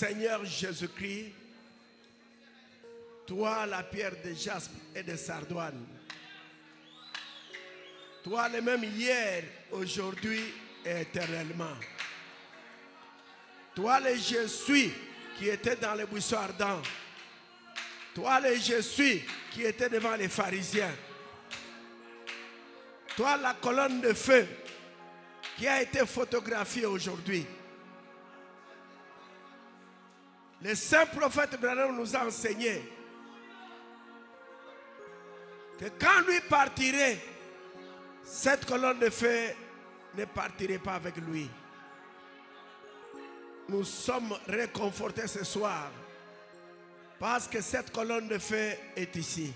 Seigneur Jésus-Christ, toi la pierre de jaspe et de sardoine, toi le même hier, aujourd'hui et éternellement. Toi le Je suis qui était dans les buissons ardents. Toi le Je suis qui était devant les pharisiens. Toi la colonne de feu qui a été photographiée aujourd'hui. Le saint prophète Branham nous a enseigné que quand lui partirait, cette colonne de feu ne partirait pas avec lui. Nous sommes réconfortés ce soir parce que cette colonne de feu est ici.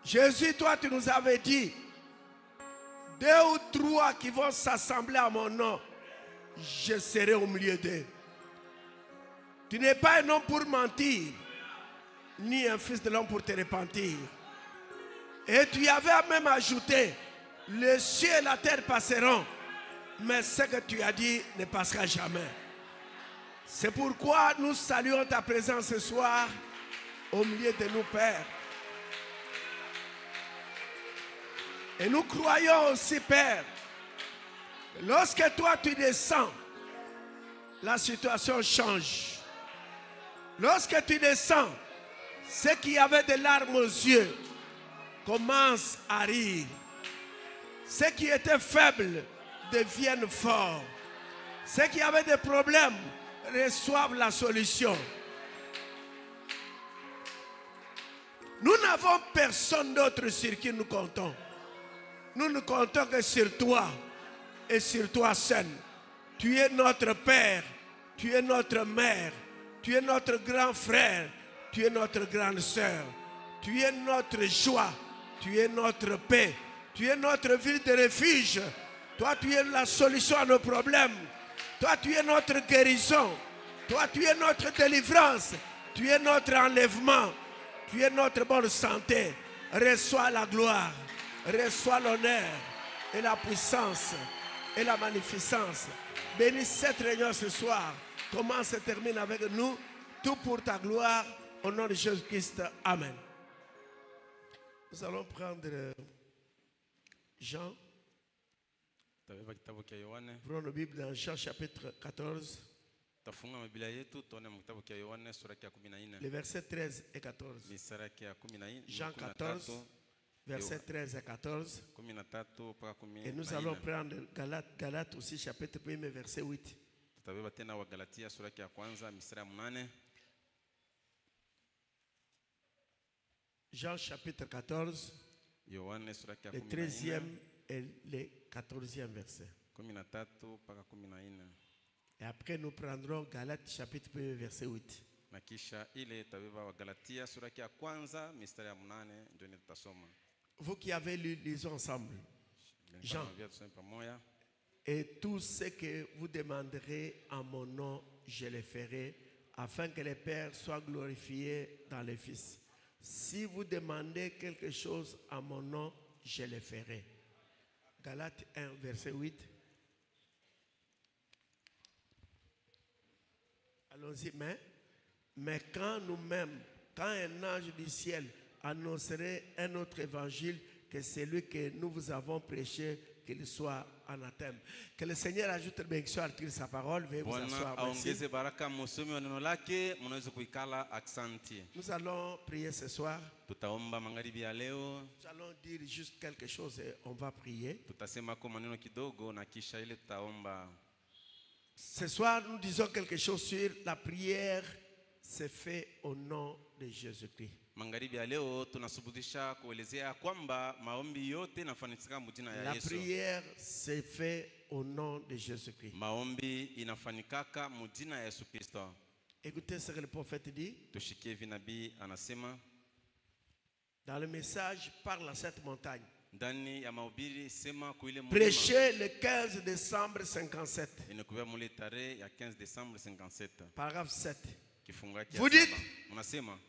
Jésus, toi tu nous avais dit, 2 ou 3 qui vont s'assembler à mon nom, je serai au milieu d'eux. Tu n'es pas un homme pour mentir, ni un fils de l'homme pour te repentir. Et tu y avais même ajouté, les cieux et la terre passeront, mais ce que tu as dit ne passera jamais. C'est pourquoi nous saluons ta présence ce soir au milieu de nous, Père. Et nous croyons aussi, Père, que lorsque toi tu descends, la situation change. Lorsque tu descends, ceux qui avaient des larmes aux yeux commencent à rire. Ceux qui étaient faibles deviennent forts. Ceux qui avaient des problèmes reçoivent la solution. Nous n'avons personne d'autre sur qui nous comptons. Nous ne comptons que sur toi et sur toi seul. Tu es notre Père, tu es notre Mère. Tu es notre grand frère, tu es notre grande sœur, tu es notre joie, tu es notre paix, tu es notre ville de refuge. Toi, tu es la solution à nos problèmes. Toi, tu es notre guérison. Toi, tu es notre délivrance. Tu es notre enlèvement. Tu es notre bonne santé. Reçois la gloire, reçois l'honneur et la puissance et la magnificence. Bénis cette réunion ce soir. Commence et termine avec nous, tout pour ta gloire, au nom de Jésus-Christ. Amen. Nous allons prendre Jean. Prenons la Bible dans Jean chapitre 14. Les versets 13 et 14. Jean 14, versets 13 et 14. Et nous allons prendre Galates aussi, chapitre 1, verset 8. Jean chapitre 14, le 13e et le 14e verset. Et après nous prendrons Galates chapitre 1 verset 8. Vous qui avez lu, lisons ensemble. Jean. Et tout ce que vous demanderez en mon nom, je le ferai, afin que le Père soit glorifié dans le Fils. Si vous demandez quelque chose à mon nom, je le ferai. Galates 1, verset 8. Allons-y, mais quand nous-mêmes, quand un ange du ciel annoncerait un autre évangile que celui que nous vous avons prêché, qu'il soit anathème. Que le Seigneur ajoute une bénédiction à sa parole. Veuillez vous asseoir. Nous allons prier ce soir. Nous allons dire juste quelque chose et on va prier. Ce soir, nous disons quelque chose sur la prière. C'est fait au nom de Jésus-Christ. La prière c'est fait au nom de Jésus-Christ. Écoutez ce que le prophète dit. Dans le message, parle à cette montagne. Prêchez le 15 décembre 57. Paragraphe 7. Vous dites,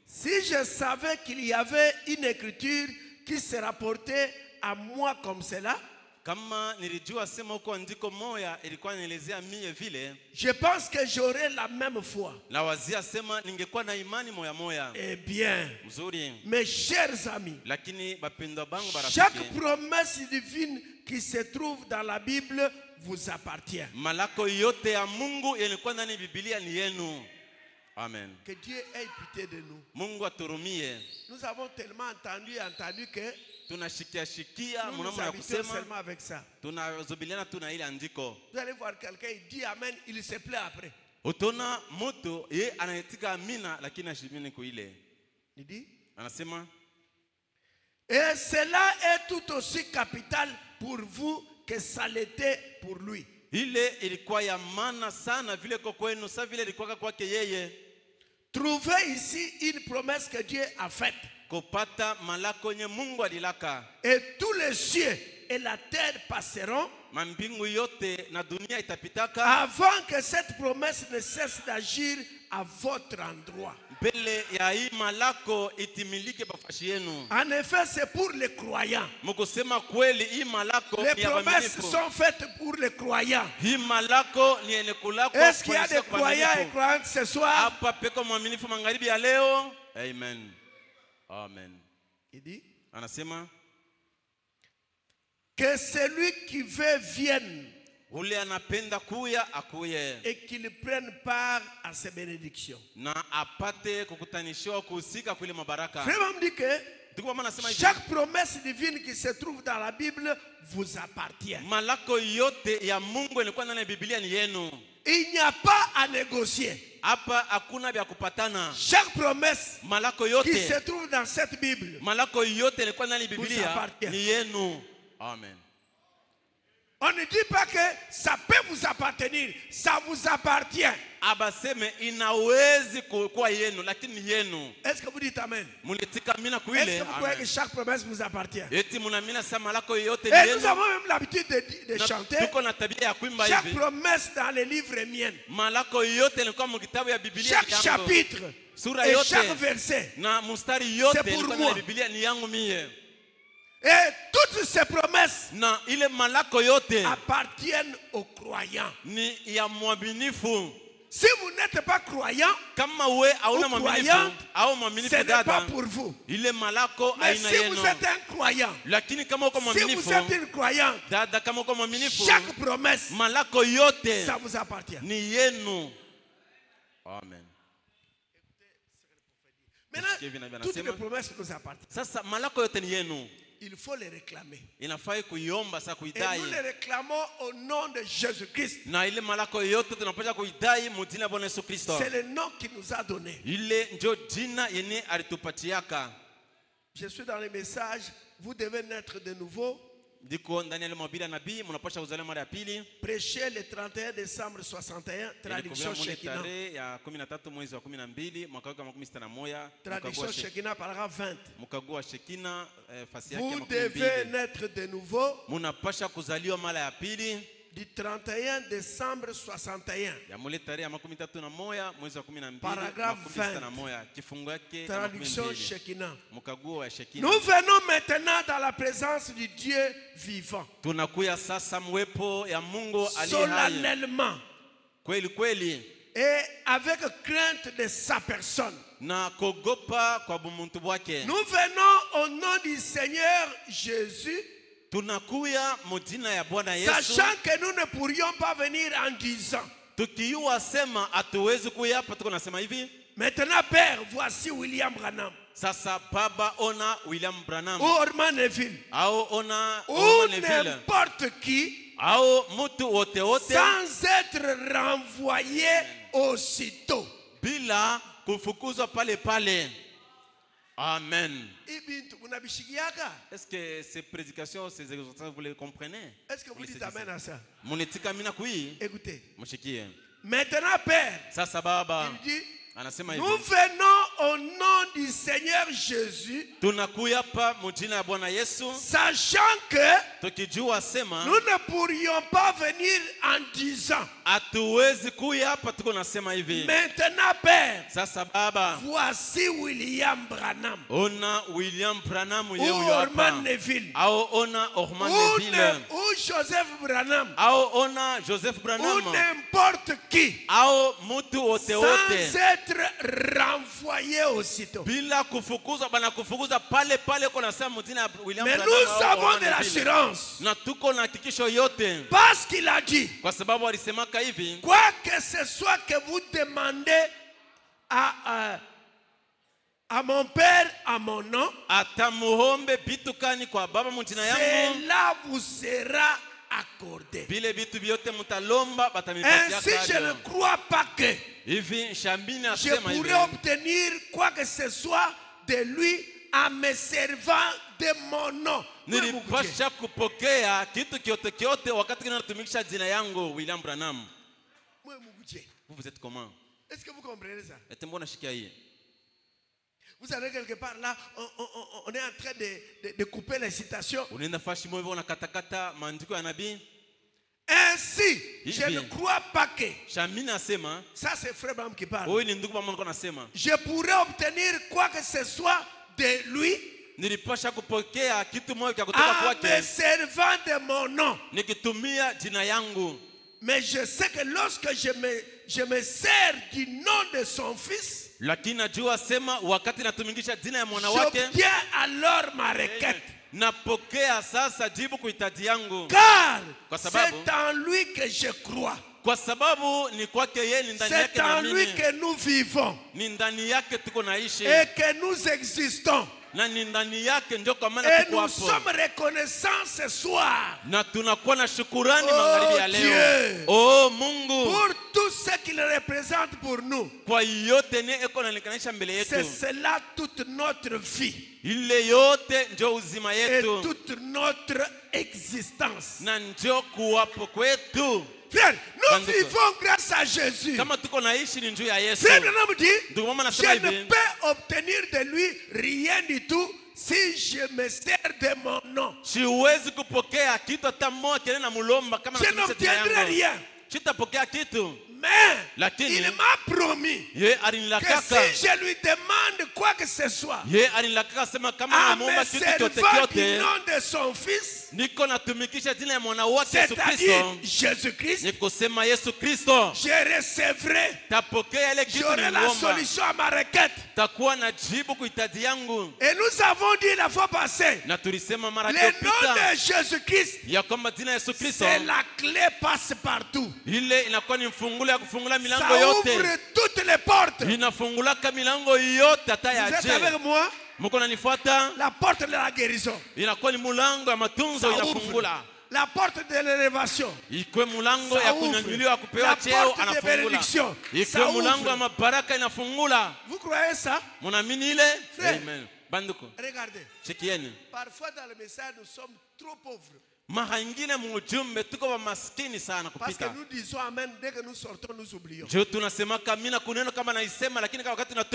si je savais qu'il y avait une écriture qui se rapportait à moi comme cela, je pense que j'aurais la même foi. Eh bien, mes chers amis, chaque promesse divine qui se trouve dans la Bible vous appartient. Amen. Que Dieu ait pitié de nous. Nous avons tellement entendu que nous nous habituons seulement avec ça. Vous allez voir quelqu'un, il dit Amen, il se plaît après. Il dit et cela est tout aussi capital pour vous que ça l'était pour lui. Trouvez ici une promesse que Dieu a faite. Et tous les cieux et la terre passeront avant que cette promesse ne cesse d'agir à votre endroit. En effet, c'est pour les croyants. Les promesses sont faites pour les croyants. Est-ce qu'il y a des croyants et croyantes ce soir? Amen. Amen. Il dit que celui qui veut vienne et qu'il prenne part à ces bénédictions. Vraiment dit que chaque promesse divine qui se trouve dans la Bible vous appartient. Il n'y a pas à négocier. Chaque promesse qui se trouve dans cette Bible vous appartient. Amen. On ne dit pas que ça peut vous appartenir, ça vous appartient. Est-ce que vous dites Amen? Est-ce que vous croyez que chaque promesse vous appartient? Et nous avons même l'habitude de chanter. Chaque promesse dans les livres est mienne. Chaque chapitre et chaque verset, c'est pour moi. Et toutes ces promesses appartiennent aux croyants. Si vous n'êtes pas croyant ou croyante, ce n'est pas pour vous. Mais si vous êtes un croyant, si vous êtes une croyante, chaque promesse, ça vous appartient. Amen. Maintenant, toutes les promesses nous appartiennent. Il faut les réclamer. Et nous les réclamons au nom de Jésus-Christ. C'est le nom qu'il nous a donné. Je suis dans le message. Vous devez naître de nouveau. Prêcher le 31 décembre 61, traduction Shekinah. Traduction Shekinah, paragraphe 20. Vous devez naître de nouveau du 31 décembre 61. Paragraphe 20. Traduction Shekinah. Nous venons maintenant dans la présence du Dieu vivant. Solennellement. Et avec crainte de sa personne. Nous venons au nom du Seigneur Jésus. Sachant que nous ne pourrions pas venir en disant. Maintenant, Père, voici William Branham. Ou Orman Neville. Ou n'importe qui. Sans être renvoyé aussitôt. Amen. Est-ce que ces prédications, ces exhortations, vous les comprenez? Est-ce que vous dites amen à ça? Écoutez. Maintenant, Père, il dit, nous venons au nom du Seigneur Jésus, sachant que nous ne pourrions pas venir en disant. Maintenant, Père, voici William Branham, ou Orman Neville, ou Joseph Branham, ou n'importe qui, sans être renvoyé aussitôt. Mais nous avons de l'assurance. Parce qu'il a dit, quoi que ce soit que vous demandez à mon Père, à mon nom, cela vous sera accordé. Ainsi, je ne crois pas que je pourrais obtenir quoi que ce soit de lui en me servant de mon nom. Vous êtes comment? Est-ce que vous comprenez ça? Vous savez, quelque part là, on est en train de couper les citations. Ainsi, je ne crois pas que. Ça, c'est Frère Branham qui parle. Je pourrais obtenir quoi que ce soit de lui en me servant de mon nom. Mais je sais que lorsque je me sers du nom de son fils, j'obtiens alors ma requête. Car c'est en lui que je crois. C'est en lui que nous vivons et que nous existons. Et nous sommes reconnaissants ce soir. Oh Dieu, pour tout ce qu'il représente pour nous. C'est cela toute notre vie et toute notre existence. Frère, nous vivons grâce à Jésus. Frère Branham dit, je ne peux obtenir de lui rien du tout si je me sers de mon nom. Je n'obtiendrai rien. Mais il m'a promis que si je lui demande quoi que ce soit, en me servant du nom de son fils, c'est-à-dire Jésus-Christ, je recevrai, j'aurai la solution à ma requête. Et nous avons dit la fois passée, le nom de Jésus-Christ, c'est la clé passe-partout. Ça ouvre toutes les portes. Vous êtes avec moi? La porte de la guérison. Ça ouvre. La porte de l'élévation. Ça ouvre. La porte de bénédiction. Ça ouvre. Vous croyez ça? Frère, regardez. Parfois dans le message, nous sommes trop pauvres. Parce que nous disons amen dès que nous sortons, nous oublions.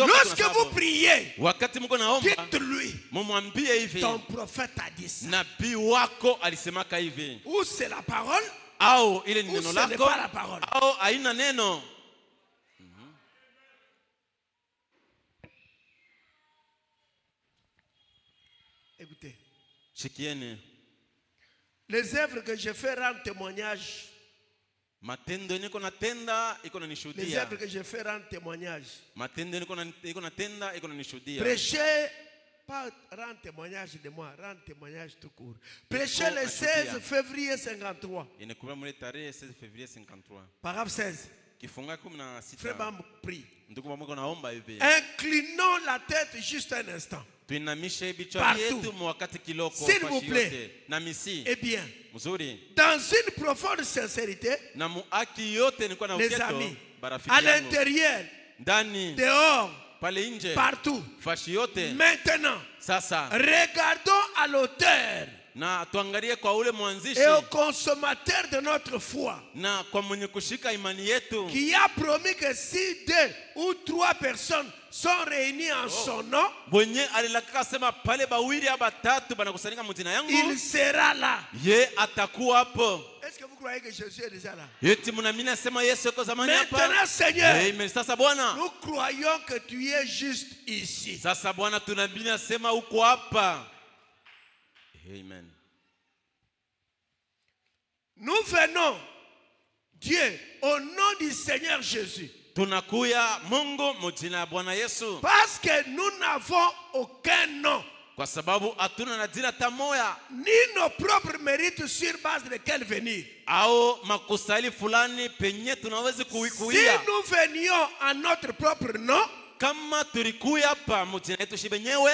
Lorsque vous priez, dites-lui, ton prophète a dit ça. Ou c'est la parole, au ile ni ou neno ce n'est lako pas la parole. au haina neno. Écoutez, Shikieni. les œuvres que je fais rendent témoignage. Matendo niko natenda iko Les nanishuhudia. œuvres que je fais rendent témoignage. Matendo niko natenda iko nanishuhudia. Prêcher, pas rendre témoignage de moi, rendre témoignage tout court. Prêcher faut le ajouter, 16 février 53. Inakuwa mule tarehe 16 février 53. Paragraphe 16. Kifunga Frère 16. Bam prie. Ndugu pamoja naomba hivi. Inclinons la tête juste un instant. Tuinamishe bichwa Partout. yetu mwakati kiloko S'il vous fashi plaît. yote. Na misi. Eh bien, Mzuri. dans une profonde sincérité, Na muaki yote nilikuwa na les uketo. amis, Barafiki à yangu. l'intérieur, Ndani. dehors, Pale nje. partout. Fashi yote. Maintenant, Sasa. regardons à l'auteur Na tuangalie kwa ule mwanzishi. et au consommateur de notre foi, Na kwa mwenye kushika imani yetu. qui a promis que si 2 ou 3 personnes sont réunies en son nom, Mwenye alilakaka sema pale bawili au batatu banakusanyika mjina yangu. il sera là. Ye atakuwa hapo. Est-ce que vous croyez que Jésus est déjà là? Yeti mnaamini sema Yesu yuko zamani hapa. Maintenant, Seigneur, Amen. Sasa Bwana. nous croyons que tu es juste ici. Sasa Bwana tunaamini sema uko hapa. Amen. Nous venons, Dieu, au nom du Seigneur Jésus, Tunakuya Mungu mjina ya Bwana Yesu. parce que nous n'avons aucun nom, Kwa sababu hatuna na jina tamoya ni nos propres mérites sur base de lesquels venir. au makusali fulani penye tunaweza Si kuikuia. nous venions à notre propre nom, Kama tulikuya hapa mjina yetu shibenyewe.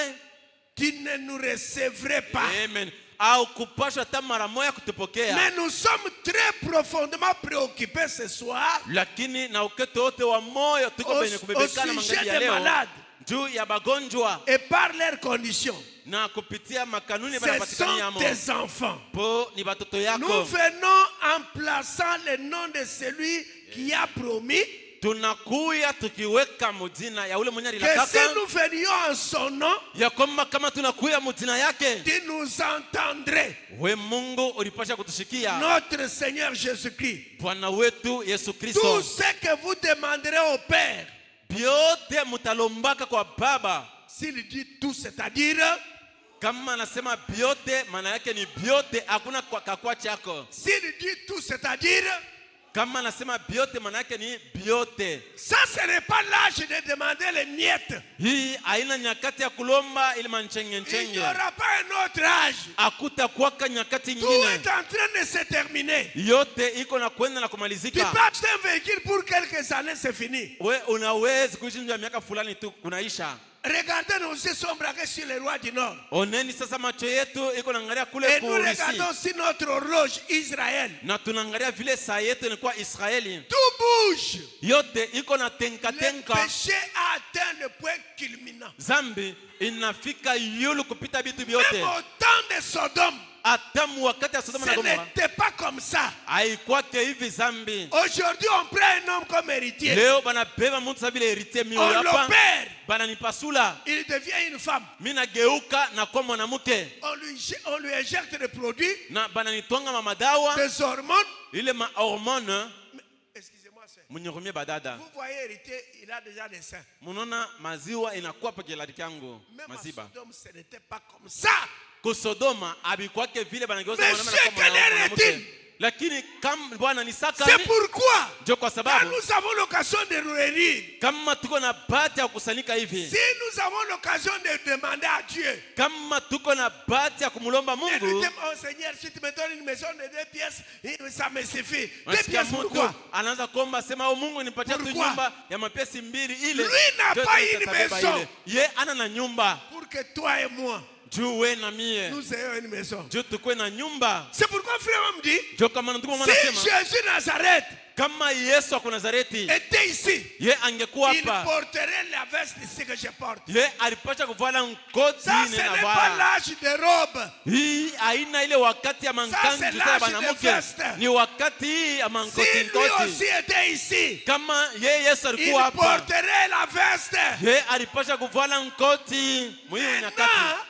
tu ne nous recevrais pas. Amen. Au kupashwa hata mara moja kutupokea. Mais nous sommes très profondément préoccupés ce soir Lakini na uketo wote wa moyo tuko au, penye au kubebekana sujet magharibi ya des leo malades juu ya bagonjwa et par leurs conditions. na kupitia makanuni Ce banapatikani sont yamo. tes enfants. Po ni batoto Nous yako. venons en plaçant le nom de celui qui a promis Tunakuya tukiweka mujina ya ule mwenye que si alilakaka nous venions en son nom, ya kwamba kama tunakuya mujina yake tu nous entendrais. we Mungu ulipasha kutushikia. Notre Seigneur Jésus-Christ. Bwana wetu Yesu Tout Kristo. ce que vous demanderez au Père, Byote mutalombaka kwa Baba. s'il dit tout, c'est-à-dire, Kama anasema byote maana yake ni byote, hakuna kakwa chako. s'il dit tout, c'est-à-dire, Kama anasema byote maana yake ni byote. ça ce n'est pas l'âge de demander les miettes. Hii haina nyakati ya kulomba ili manchenge Il n'y nchenge. aura pas un autre âge. Akuta kuwaka nyakati Tout nyingine. est en train de se terminer. Yote iko na kwenda na Tu kumalizika. peux acheter un véhicule pour quelques années, c'est fini. We unaweza kuishi nje ya miaka fulani tu kunaisha. Regardez, nos yeux sont braqués sur les rois du Nord. Oneni sasa macho yetu iko naangalia kule Et nous Kurisi. regardons aussi notre horloge Israël. Na tunaangalia vile saa yetu ilikuwa Israeli. Tout bouge. Yote iko na tenka Le tenka. péché a atteint le point culminant. Zambi inafika yulu kupita vitu Même vyote. au temps de Sodome, Hata wakati ya Sodoma na ce Gomora n'était pas comme ça. haikwake hivi zambi. Aujourd'hui, on prend un homme comme héritier. Leo banabeba mtu sa vile héritier miu On hapa. l'opère. Bananipasula. Il devient une femme. Mimi nageuka na kwa mwanamke. On lui injecte des produits, Na bananitwanga mamadawa. des hormones. Ile ma hormone Mais, excusez-moi, c'est. mnyurumie badada. Vous voyez, héritier, il a déjà des seins. Munaona maziwa inakuwa pa kiladiki yangu. Même à Maziba. Sodome, ce n'était pas comme ça. Kusodoma abikwake vile banageuza Mais mwanaume ce na kwa qu'elle est mwanamke. rétine. Lakini kama Bwana ni saka C'est pourquoi, ndio kwa quand sababu nous avons l'occasion de nous réunir, kama tuko na bahati ya kukusanyika hivi, si nous avons l'occasion de demander à Dieu, kama tuko na bahati ya kumlomba et nous Mungu, disons, oh Seigneur, si tu me donnes une maison de 2 pièces, ça me suffit. 2 unasikia pièces, mtu pourquoi? anaanza kuomba sema, "Oh Mungu nipatie tu Pourquoi? nyumba ya mapesi mbili ile." Lui n'a ndio pas tutabeba une maison. ile. Ye ana na nyumba. Pour que toi et moi, Juu we na mie. nous ayons une maison. Juu tukue na nyumba. C'est pourquoi frère me dit, Juu kama ndugu mama si anasema, Jésus Nazareth kama Yesu wa Nazareti, était ici, ye angekuwa il hapa. porterait la veste ici que je porte. Ye alipasha kuvala ngoti Ça, ce ne n'est na pas vala. l'âge de robe. Hii haina ile wakati ya c'est mankanju ya l'âge banamuke. de feste. Ni wakati hii ya Si mankoti lui nkoti. aussi était ici, Kama ye Yesu il alikuwa hapa, porterait la veste. ye alipasha kuvala nkoti mwiyo nyakati. Maintenant,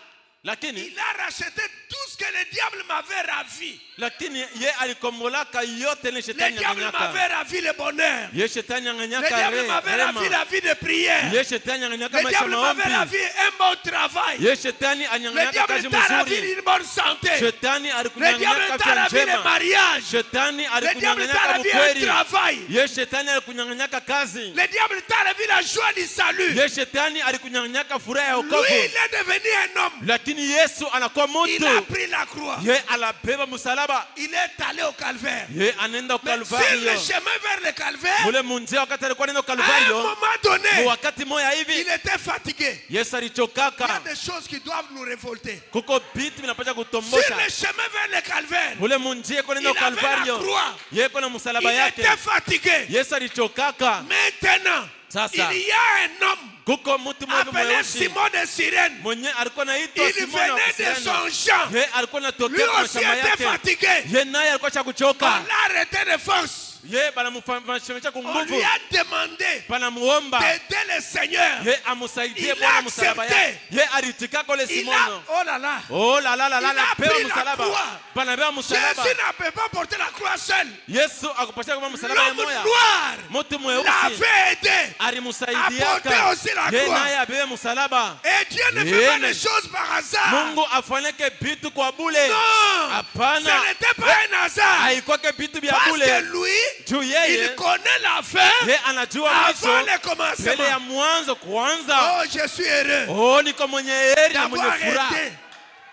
Lakini il a racheté tout ce que le diable m'avait ravi. Lakini ye alikombolaka yote ni Le shetani diable anyang'anyaka. m'avait ravi le bonheur. Ye shetani Le anyang'anyaka diable m'avait ravi la vie de prière. Ye shetani anyang'anyaka Le maisha diable m'avait maombi. ravi un bon travail. Ye shetani Le anyang'anyaka kazi diable t'a ravi mzuri. une bonne santé. Shetani Le diable alikunyang'anyaka t'a afya ravi le njema. mariage. Shetani Le diable t'a alikunyang'anyaka ravi un bukweli. travail. Ye shetani alikunyang'anyaka kazi. Le diable t'a ravi la joie du salut. Ye shetani alikunyang'anyaka furaha ya Lui, wokovu. il est devenu un homme. Lakini Yesu anakuwa Il a mtu. pris la croix. Ye anabeba msalaba. Il est allé au calvaire. Ye anaenda Mais sur Kalvario. le chemin vers le calvaire, Mule munjia wakati alikuwa anaenda à un Kalvario, moment donné, wakati moya il hivi était fatigué. Yesu Il y a alichokaka. des choses qui doivent nous révolter. Kuko vitu vinapaswa Sur kutombosha. le chemin vers le calvaire, Mule munjia kwa il nenda avait la Kalvario. croix. Yeko na Il msalaba yake. était fatigué. Yesu alichokaka. Maintenant, Sasa. il y a un homme Kuko mtu mmoja appelé mweusi Simon de Cyrène. mwenye alikuwa anaitwa Il Simoni wa venait de Kirene. son champ. Ye alikuwa Lui anatokea kwa aussi mashamba était yake. fatigué. Ye naye alikuwa cha On kuchoka. l'a arrêté de force. Ye banamfanyisha kwa On nguvu. lui a demandé Banamuomba d'aider le Seigneur. ye amsaidie Il Bwana a msalaba accepté. yake. Ye alitika kule Il Simoni. a, oh là là, Oh la la la la Il la a pewa pris la msalaba. croix. Banabeba msalaba. Jésus ne peut pas porter la croix seul. Yesu akupasha kwa msalaba ya L'homme moya. noir Mtu mweusi l'avait aidé. alimsaidiaka. Apporter aussi la Ye croix. naye abebe msalaba. Et Dieu ne fait pas Amen. les choses par hasard. Mungu afanyike vitu kwa bule. Non, Hapana. ce n'était pas un hasard. Haikwake vitu vya Parce bule. que lui, Juu il yeye connaît la fin ye anajua avant mwisho le mbele ya commencement. mwanzo kwanza. Oh, je suis heureux Oh, niko mwenye heri na d'avoir mwenye furaha. aidé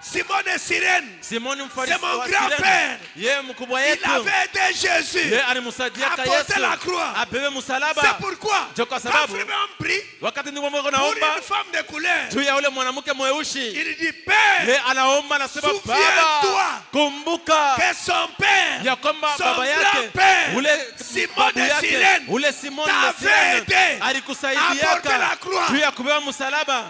Simon de Cyrène. Simoni C'est mfarisi mon wa grand-père. Sirene. Ye mkubwa Il yetu. avait aidé Jésus. Ye alimsaidiaka Apporter Yesu. la croix. Abebe msalaba. C'est pourquoi, Ndio kwa quand sababu Philibert prie wakati ndipo mwako pour naomba une femme de couleur, juu ya ule mwanamke mweusi. il dit, Père, Ye anaomba anasema Souviens-toi Baba, kumbuka que son père, ya kwamba son baba yake grand-père, ule Simon babu de yake Cyrène, ule Simoni t'avait de Sirene aidé à porter la alikusaidiaka croix. juu ya kubeba msalaba.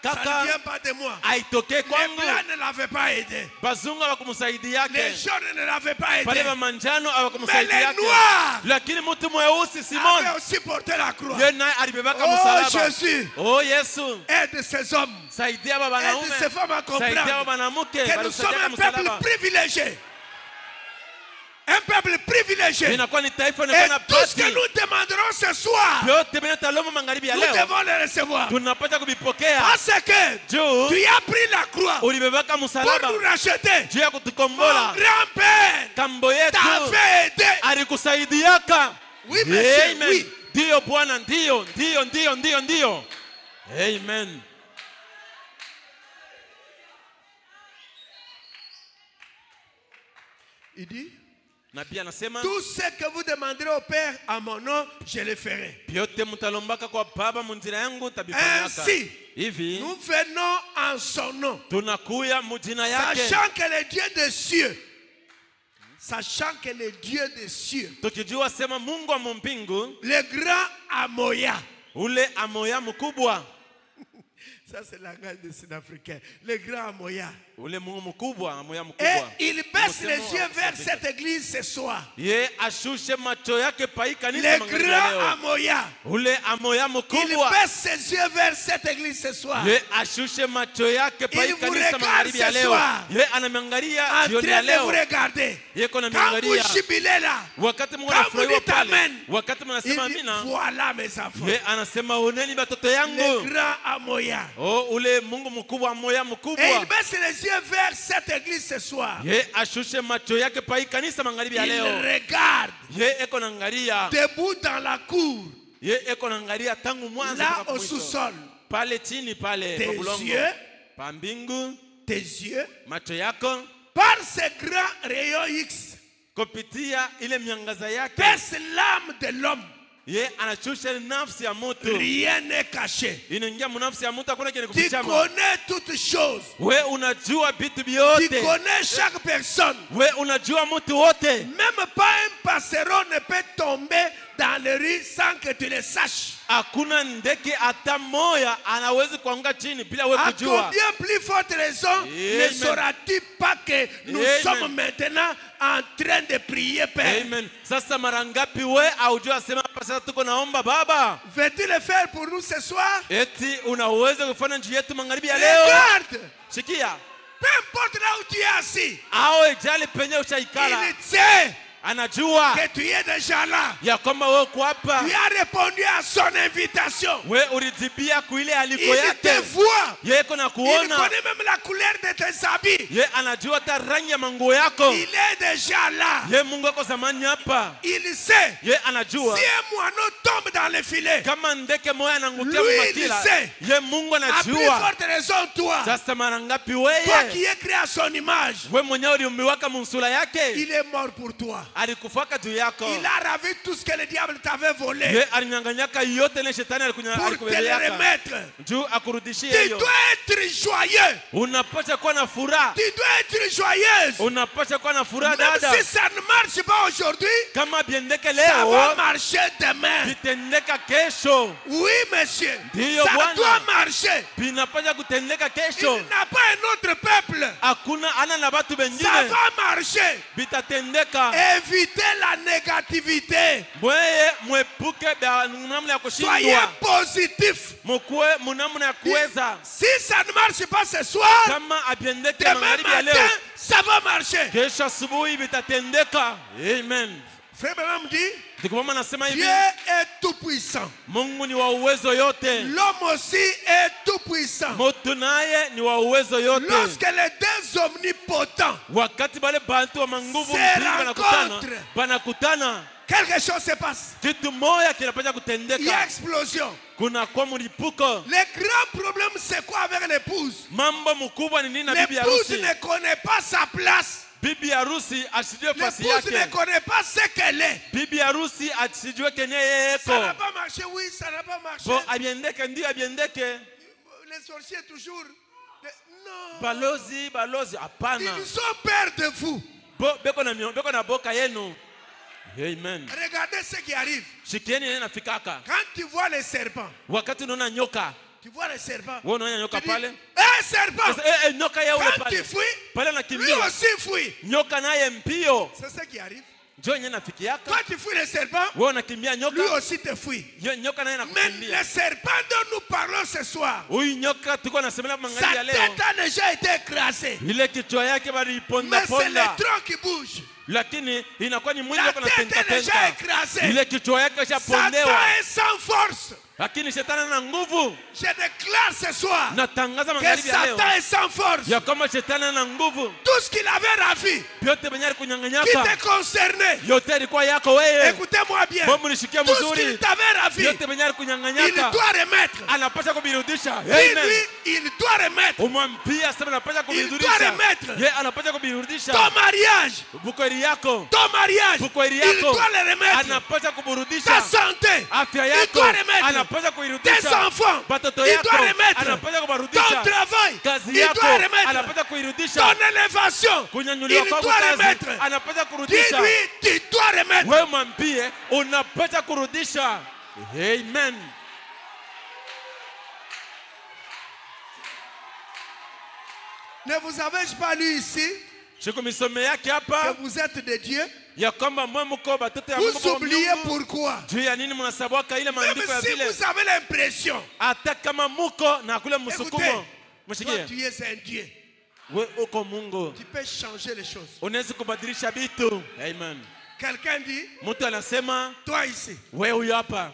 Ça Kaka, ne vient pas de moi. Aitoke Les kwangu. blancs ne l'avaient pas aidé. Bazungu hawakumsaidiake. Les jaunes ne l'avaient pas Pale aidé. ba manjano Mais les hawakumsaidiake. noirs Lakini mtu mweusi Simoni avaient aussi porté la croix. ye naye alibebaka Oh msalaba. Jésus, Oh Yesu, aide ces hommes, saidia baba aide wanaume. ces femmes à Saidia comprendre baba mwanamke que nous sommes balisaidiaka un peuple msalaba. privilégié. Un peuple privilégié. Inakuwa ni taifa Et linakuwa na tout ce que pati. nous demanderons ce soir, Vyote vile taloma magharibi ya nous leo devons le recevoir. tunapata kuvipokea. Parce que Juu tu as pris la croix ulibebaka pour msalaba nous racheter. juu ya Mon kutukombola. grand-père Kambo yetu t'avait aidé. alikusaidiaka. Oui, monsieur, Amen. oui. Ndiyo Bwana, ndiyo, ndiyo, ndiyo, ndiyo, ndiyo. Amen. Il dit, Nabii anasema tout ce que vous demanderez au Père à mon nom, je le ferai. vyote mtalombaka kwa Baba munjira yangu tabifanyaka. Ainsi, Hivi nous venons en son nom, tunakuya mujina yake sachant que le Dieu des cieux, sachant que le Dieu des cieux, tukijua sema Mungu wa mbingu le grand Amoya, ule amoya mkubwa, ça c'est la langage des Sud-Africains, le grand Amoya. ule Mungu mkubwa, amoya Et mkubwa. il baisse les Msemo yeux wa vers Afrika. cette église ce soir. Ye ashushe macho yake pa hii kanisa Le magharibi ya grand leo. Amoya, Ule amoya il mkubwa. baisse ses yeux vers cette église ce soir. Ye ashushe macho yake pa Il hii vous kanisa regarde magharibi ya ce leo. soir. Ye anamiangalia En jioni ya train de vous leo. regarder. Yeko Quand vous anamiangalia. jubilez là, Wakati Mungu Quand vous anafurahiwa dites pale. amen, Wakati il mnasema dit, amina. voilà mes enfants. Ye anasema oneni batoto Le yangu. grand Amoya. Oh, ule Mungu mkubwa, amoya Et il mkubwa. baisse les yeux vers cette église ce soir. Ye ashushe macho yake pa hii kanisa magharibi ya Il leo. regarde Ye eko naangalia. debout dans la cour, Ye eko naangalia tangu mwanzo là mpaka au mwisho. sous-sol. Pale chini pale Tes kwa bulongo. yeux, Pa mbingu, tes yeux, macho yako par ces grands rayons X, kupitia ile miangaza yake. perce l'âme de l'homme. Ye anashusha nafsi ya mtu. Rien n'est caché. Inaingia mnafsi ya mtu, hakuna kile Tu kufichama. connais toutes choses. We unajua vitu Tu vyote. connais chaque personne. We unajua mtu wote. Même pas un passereau ne peut tomber dans le riz sans que tu le saches. Hakuna ndege hata moya anawezi kuanguka chini bila wewe À kujua. combien plus forte raison ne Amen. sauras-tu pas que nous Amen. sommes maintenant en train de prier, Père? Amen. Sasa mara ngapi we aujua sema hapa sasa tuko naomba Baba? Veux-tu le faire pour nous ce soir? Eti unaweza kufanya njia yetu magharibi ya leo? Regarde, Sikia. peu importe là où tu es assis, au ijali penye ushaikala, il sait anajua que tu es déjà là. ya kwamba wewe uko hapa. Tu as répondu à son invitation. Wewe ulitibia kuile aliko Il te yake. voit. Yeye kuna Il kuona. connaît même la couleur de tes habits. Yeye anajua hata rangi ya manguo yako. Il est déjà là. Yeye Mungu ako zamani hapa. Il sait. Yeye anajua Si un moineau tombe dans le filet, kama ndeke moya anangukia lui, matila. il sait. Yeye Mungu à plus anajua. forte raison, toi, Sasa mara ngapi toi wewe? qui es créé à son image, Wewe mwenyewe uliumbiwaka msula yake. il est mort pour toi. Alikufaka juu yako. Il a ravi tout ce que le diable t'avait volé Yeye alinyang'anyaka yote ile shetani pour te le alikubebeleka. remettre. Juu akurudishie Tu hiyo. dois être joyeux. Unapaswa kuwa na furaha. Tu dois être joyeuse. Unapaswa kuwa na furaha Même dada. si ça ne marche pas aujourd'hui, Kama biendeke ça va leo, marcher demain. vitendeka kesho. Oui, monsieur. Ndiyo, Ça Bwana. doit marcher. Vinapaswa kutendeka kesho. Il n'a pas un autre peuple. Hakuna ana na batu Ça bengine. va marcher. Vitatendeka. Évitez la négativité. Mweye mwepuke namna ya Soyez kushindwa. positif. Mukue munamna ya kuweza. Si ça ne marche pas ce soir, Kama abiendeke demain magharibi ya matin, leo, ça va marcher. kesho asubuhi vitatendeka. Amen. Frère Branham dit, Ndikumama nasema hivi, Dieu est tout puissant. Mungu ni wa uwezo yote. L'homme aussi est tout puissant. Moto naye ni wa uwezo yote. Lorsque les deux omnipotents, Wakati bale bantu wa manguvu Se mpingi banakutana, rencontre. banakutana, quelque chose se passe. kitu moya kinapaswa Il y a kutendeka. explosion. Kuna kwa mlipuko. Le grand problème, c'est quoi avec l'épouse? Mambo mkubwa ni nini na bibi L'épouse harusi? ne connaît pas sa place. Bibi harusi asijue fasi L'épouse ne yake. connaît pas ce qu'elle est. Bibi harusi asijue kenye yeye Ça n'a yeko. pas marché, oui, ça n'a pas marché. Bo abiendeke ndio abiendeke. Les sorciers toujours. Non. Balozi hapana. Ils ont peur de vous. Bo beko na boka yenu. Amen. Regardez ce qui arrive. Shikieni nene nafikaka. Quand tu vois les serpents, Wakati unaona nyoka, tu vois les serpents. wewe unaona Tu nyoka dis, pale? serpent. Nyoka yeye ule Quand pale. tu fuis, Pale lui nakimbia. aussi fuit. Nyoka naye mbio. C'est ce qui arrive. Njoo yenyewe nafikiaka. Toi, tu fuis les serpents, Wewe unakimbia lui nyoka. aussi te fuit. Nyoka naye Mais nakukimbia. les serpents dont nous parlons ce soir, Huyu nyoka tuko nasemela sa magharibi ya leo. tête a déjà été écrasée. Ile kichwa yake bali ponda Mais c'est le ponda. tronc qui bouge. Lakini inakuwa ni mwili La wako na tête tenta est déjà tenta. écrasée. Ile kichwa yake Satan ishapondewa. est sans force. Lakini shetani ana nguvu. Je déclare ce soir Natangaza que magharibi ya leo Satan est sans force. ya kwamba shetani ana nguvu. Tout ce qu'il avait ravi, Vyote venye qui alikunyang'anyaka te concernait, yote ilikuwa yako wewe. écoutez-moi bien. Wewe mlishikia Tout ce mzuri. qu'il t'avait ravi, Vyote venye il alikunyang'anyaka doit remettre. anapaswa kuvirudisha. Dis-lui, Amen. il doit remettre. Umwambia sema anapaswa Il doit kuvirudisha. remettre. Yeye anapaswa kuvirudisha. Ton mariage, Bukweli yako. ton mariage, Bukweli il yako. doit le remettre. Anapaswa Ta kuburudisha. santé, Afya il yako doit remettre. anapaswa Tes kuirudisha. enfants, Batoto il yako doit remettre. anapaswa Ton kubarudisha. travail, Kazi il yako doit remettre. anapaswa kuirudisha. Ton élévation, il Kunyanyuliwa kwako doit kazi remettre. anapaswa kurudisha. Dis-lui, tu dois remettre. Wewe mwambie unapaswa kurudisha. Amen. Ne vous avez-je pas lu ici Shikumisome yake que hapa vous êtes de Dieu? ya kwamba mwe mko batoto ya Mungu Vous kwa oubliez Mungu. pourquoi? Juu ya nini mnasabwaka ile Même maandiko ya si vile? vous avez l'impression, Hata kama muko na kule écoutez, msukumo. toi Mshikie. tu es un Dieu. We uko Mungu. Tu peux changer les choses. Unaweza kubadilisha vitu. Amen. Quelqu'un dit, Mtu anasema toi ici, wewe huyu hapa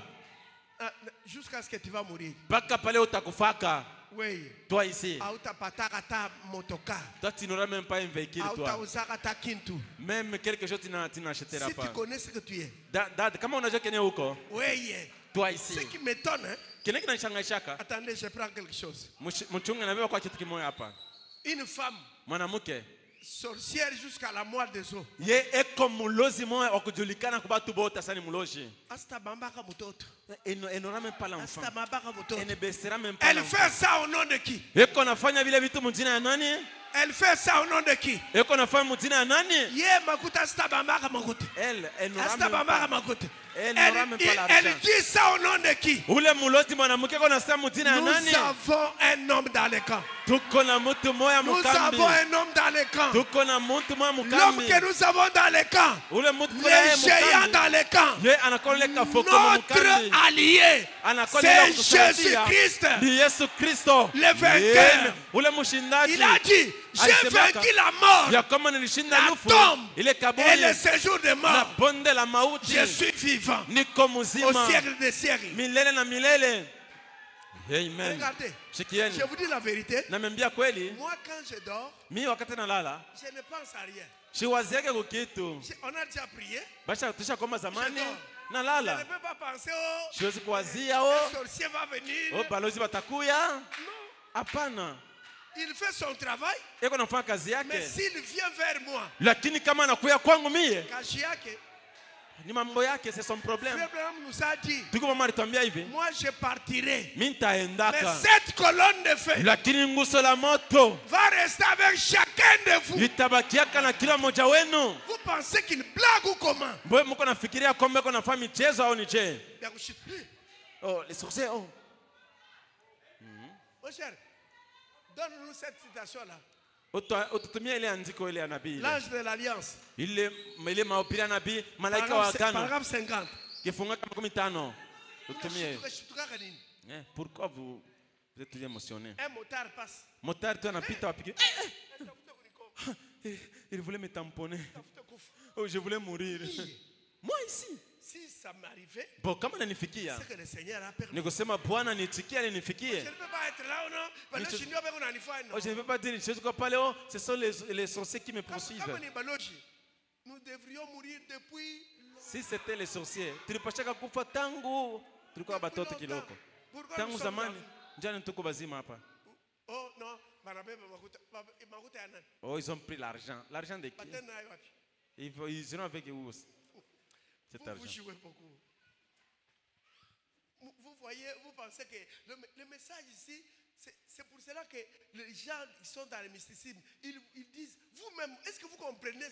jusqu'à ce que tu vas mourir. mpaka pale utakufaka. Oui. Toi ici. Hautapataka ta motoka. Toi tu n'auras même pas un véhicule toi. Hautauzaka ta kintu. Même quelque chose tu n'achèteras Si pas. tu connais ce que tu es. Kama unajua kenye huko. Oui. Toi ici. Ce qui m'étonne, hein? Kile kinanishangaishaka. Attendez, je prends quelque chose. Mchunga na beba kwa kitu kimoja hapa. Une femme Mwanamke sorcière jusqu'à la moelle des os. ye eko mulozi moya wa kujulikana kwa watu bote sasa ni mulozi. Asta bambaka mutoto. Elle n'aura même pas l'enfant. Asta bambaka mutoto. Elle ne baissera même pas Elle l'enfant. fait ça au nom de qui? Eko nafanya vile vitu mjina ya nani? Elle fait ça au nom de qui? Eko nafanya mjina ya nani? Ye makuta asta bambaka makuta. Elle n'aura Asta même bambaka pas. makuta. Elle n'aura même pas l'argent. Elle dit ça au nom de qui? Ule mulozi mwanamke eko nasema mjina ya nani? Nous avons un homme dans le camp. Tuko na mtu moya Nous mukambi. avons un homme dans le camp. Tuko na mtu moya L'homme mukambi. que nous avons dans le camp. Ule mtu kuna yeye Les géants mukambi. dans le camp. Ye anakola kafoko mukambi. Notre allié, Anakola c'est Jésus-Christ. Ni Yesu Kristo. Le vainqueur. Amen. Ule mshindaji. Il a dit, J'ai vaincu la mort, ya kama nilishinda la lufu tombe ile et kaburi le séjour de na mort. bonde la mauti. Je suis vivant Niko au mzima siècle des siècles. milele na milele. Amen. Regardez, Shikieni. je vous dis la vérité. Namembia kweli, Moi, quand je dors, mimi wakati nalala je ne pense à rien. shiwaziake kukitu. On a déjà prié. Basha tusha koma zamani Je ne nalala. peux pas penser, oh, Siwezi kuwazia le sorcier va venir. oh balozi batakuya. Hapana. Il fait son travail, Eko nafanya kazi mais yake. s'il vient vers moi, Lakini kama anakuya kwangu mie, kazi yake, ni mambo yake, c'est son problème. Frère Branham nous a dit, Tuko mama alituambia hivi, moi je partirai. mimi Mais nitaendaka. cette colonne de feu Lakini nguso la moto va rester avec chacun de vous. litabakiaka na kila mmoja wenu. Vous pensez qu'il blague ou comment? Mbona mko nafikiria kwamba mko nafanya michezo au ni je? Bien, je suis- Oh, les sorciers, oh. Mon cher, donne-nous cette citation-là. Ututumia ile andiko ile ya nabii. L'ange de l'alliance. Ile mahubiri ya nabii, malaika wa agano. Paragraphe 50. Kifunga kama 15. Utumie. Unashtuka nini? Pourquoi vous êtes toujours émotionné? Un motard passe. Motard tu anapita wapi? Il voulait me tamponner. Oh, je voulais mourir. Moi ici. Si ça m'arrivait, Bon, kama nanifikia, c'est que le Seigneur a permis. nikusema Bwana nitikia Je nifikie. ne peux pas être là ou non. Balochi ndio beko unanifanya. Oh, je ne veux pas dire, je suis pas là, oh, ce sont les sorciers qui me poursuivent. Kama ni Balochi, nous devrions mourir depuis Si c'était les sorciers, tulipashaka kufa tangu tulikuwa batoto kiloko. Tangu zamani, njani tuko bazima hapa. Oh non, banabeba makuta ya nani? Oh, ils ont pris l'argent. L'argent de qui? Batena hayo wapi? Ils iront avec où? Cet Vous argent. jouez beaucoup. Vous voyez, vous pensez que le message ici, c'est pour cela que les gens qui sont dans le mysticisme, ils disent, vous-même, est-ce que vous comprenez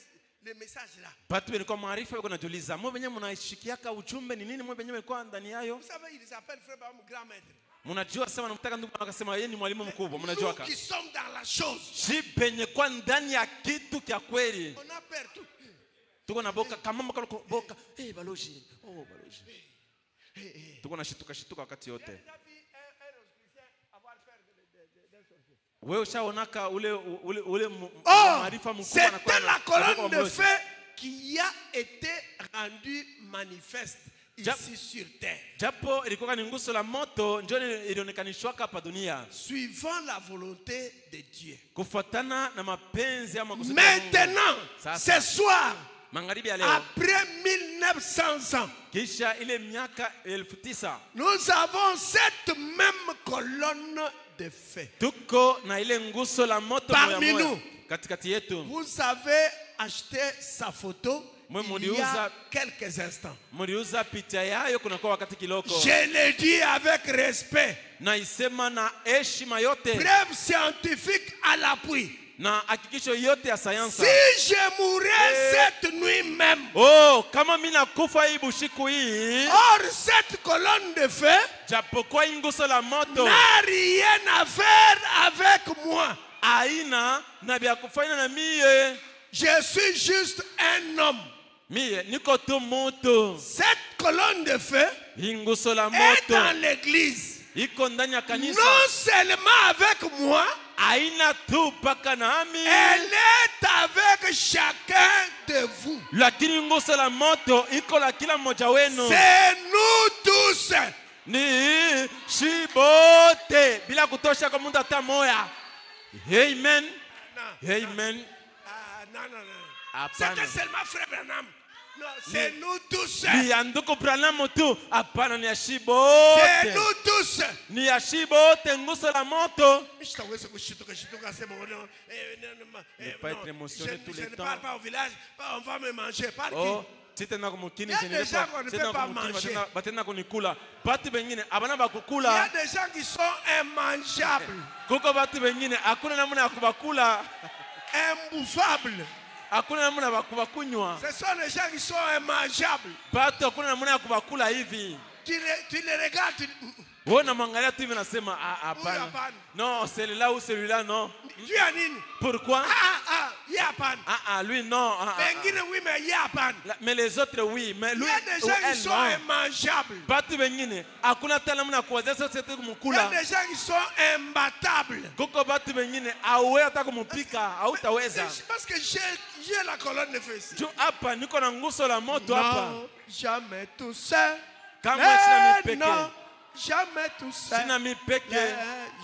le message là? Batu wenye kwa maarifa yuko najuliza, mwe benye mnashikiaka ujumbe ni nini, mwe benye mko ndani yayo? Vous savez, ils appellent frère Branham grand maître. Mnajua sema namtaka ndugu akasema yeye ni mwalimu mkubwa, mnajua Nous ka. qui sommes dans la chose, Si benye kwa ndani ya kitu kya kweli. on a peur tout. Tuko na boka kama mko boka. Baloji. Oh, baloji. Tuko na shituka wakati yote. Wewe ushaonaka ule maarifa mkubwa C'était la colonne de feu qui a été rendue manifeste ici sur terre. Japo ilikuwa ni nguso la moto ndio ilionekanishwaka hapa dunia. Suivant la volonté de Dieu. Kufuatana na mapenzi ama kusudi ya Mungu. Maintenant, ce soir, Magharibi ya leo, après 1900 ans, kisha ile miaka 1900, nous avons cette même colonne de feu. tuko na ile nguso la moto Parmi moya nous. katikati yetu. Vous avez acheté sa photo Moi, il y a quelques instants. Mliuza picha yayo kuna kwa wakati kiloko. Je le dis avec respect. Na isema na heshima yote. Preuve scientifique à l'appui. Na hakikisho yote ya sayansi. Si je mourais cette nuit même. Oh, kama mimi nakufa hii bushiku hii. Or cette colonne de feu japokuwa nguso la moto n'a rien à faire avec moi. Aina na vya kufanya na mie. Je suis juste un homme. Mie niko tu mtu. Cette colonne de feu nguso la est moto dans l'église. Iko ndani ya kanisa. Non seulement avec moi, aina tu paka nami. Elle est avec chacun de vous. Lakini nguso la moto iko la kila mmoja wenu. C'est nous tous. Ni shibote bila kutosha kwa mtu hata moya. Amen. Amen. Non. C'était seulement frère Branham. Non, c'est nous tous. Ni anduko Branham tu. Apana ni shibote. C'est nous tous. Ni shibote nguso la moto. Ne pas être émotionné tout le temps. Je ne parle pas au village. On va me manger. Par oh. qui? Il y a des gens qui sont immangeables. Imbouffables. Ce sont des gens qui sont immangeables. Tu les regardes. Non, celui-là ou celui-là, non. Tu as nini? Pourquoi? Yapan. Lui non. Bengine oui, mais Yapan. Mais les autres oui, mais Il lui y a des gens qui sont immangeables. Batu wengine hakuna talamna kuwazia sote Il y a kumkula. des gens qui sont imbattables. Koko batu wengine hauwezi hata kumpika, hautaweza. Parce que j'ai la colonne de feu ici. Tu hapa niko na nguso la moto hapa. Non, jamais tout seul. Kama sina mipeke. Non, jamais tout seul. Sina mipeke.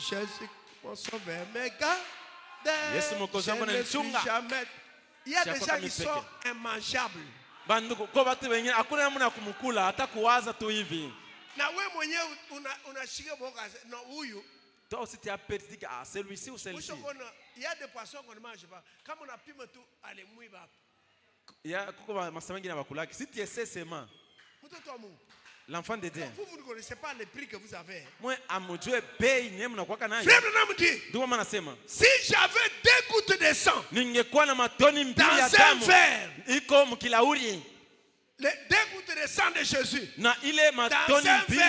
Jésus, mon sauveur, mes gars. Yesu Mwokozi wangu ananichunga. Il y a des gens qui sont immangeables. Banduku kwa batu wengine hakuna namna ya kumkula hata kuwaza tu hivi. Na wewe mwenyewe unashika boka na huyu. Toi aussi tu as perdu celui-ci ou celle-ci. Il y a des poissons qu'on ne mange pas. Comme on a pu tout aller mouiba. Il y a kuko masama mengine bakulaki. Si tu essaies seulement. L'enfant de Dieu. Vous ne connaissez pas les prix que vous avez. Moi amujue bei nyemu na kwaka nayo. Frère Branham dit. Ndio maana nasema. Si j'avais 2 gouttes de sang. Ningekuwa na matoni mbili ya damu. Iko mkilauri. Les 2 gouttes de sang de Jésus. Na ile matoni mbili.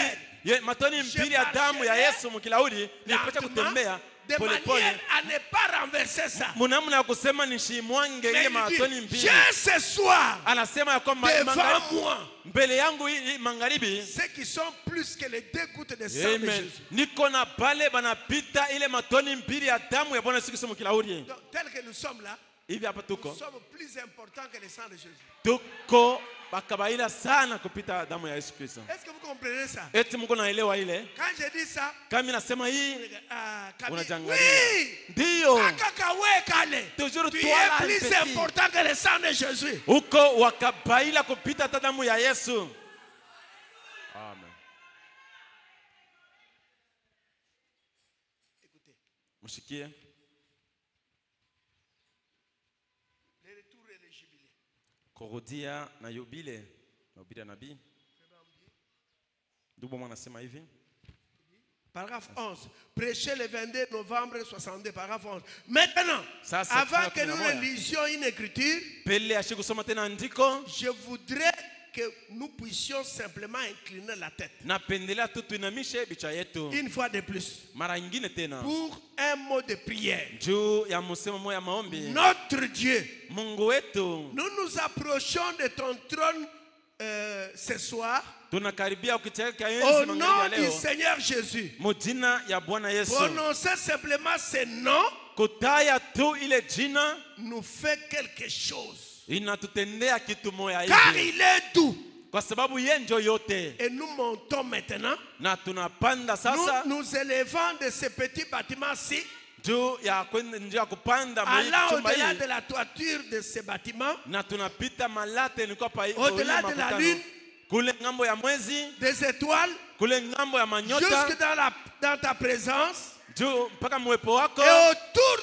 Matoni mbili ya damu ya Yesu mkilauri nilipata kutembea pole pole. À ne pas renverser ça. Munamna ya kusema nishimwange ile matoni mbili. Je ce soir. Anasema ya kwamba devant moi. Mbele yangu hii magharibi. Ceux qui sont plus que les 2 gouttes de sang de Jésus. Niko na pale banapita ile matoni mbili ya damu ya Bwana Yesu Kristo mkilauri. Tel que nous sommes là. Hivi hapa tuko. Nous sommes plus importants que le sang de Jésus. Tuko bakabaila sana kupita damu ya Yesu Kristo. Est-ce que vous comprenez ça? Eti mko naelewa ile? Quand je dis ça, kama mimi nasema hii unajangalia. Oui! Ndio. Tu es plus important que le sang de Jésus. Uko wakabaila kupita damu ya Yesu. Amen. Écoutez. Mshikie. Le retour et le jubilé. Kurudia na yubile. Yubile nabii. Ndugu mwana anasema hivi. Paragraphe 11. Prêché le 22 novembre 62. Paragraphe 11. Maintenant, avant que nous ne lisions une écriture, je voudrais que nous puissions simplement incliner la tête. Une fois de plus. Pour un mot de prière. Notre Dieu. Nous nous approchons de ton trône ce soir. Au nom du Seigneur Jésus. Prononcer simplement ce nom nous fait quelque chose. Car il est doux. Et nous montons maintenant. Nous élevons de ce petit bâtiment-ci. Allant au-delà de la toiture de ce bâtiment. Au-delà de la lune. Des étoiles. Jusque dans ta présence. Et autour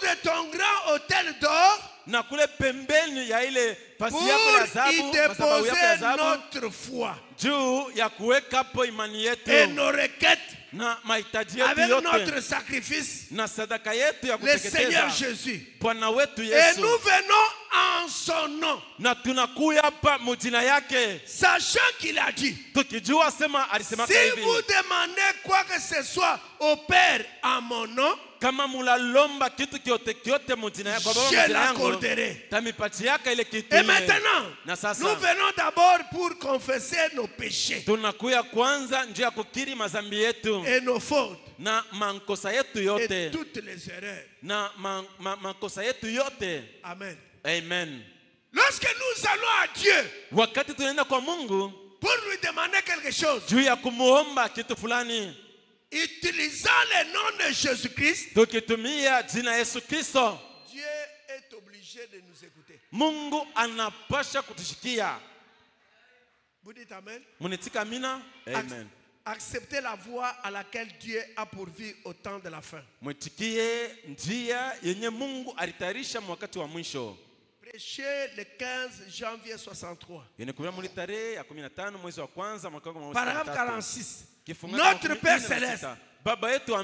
de ton grand hôtel d'or. Pour y déposer notre foi. Et nos requêtes. Avec notre sacrifice. Le Seigneur Jésus. Et nous venons en son nom. Sachant qu'il a dit. Si vous demandez quoi que ce soit au Père en mon nom, je l'accorderai. Et maintenant, nous venons d'abord pour confesser nos péchés et nos fautes et toutes les erreurs. Amen. Amen. Lorsque nous allons à Dieu pour lui demander quelque chose, utilisant le nom de Jésus-Christ, Dieu est obligé de nous écouter. Vous dites Amen? Amen. Acceptez la voie à laquelle Dieu a pourvu au temps de la fin. Prêché le 15 janvier 63. Paragraphe 46. Notre Père Céleste,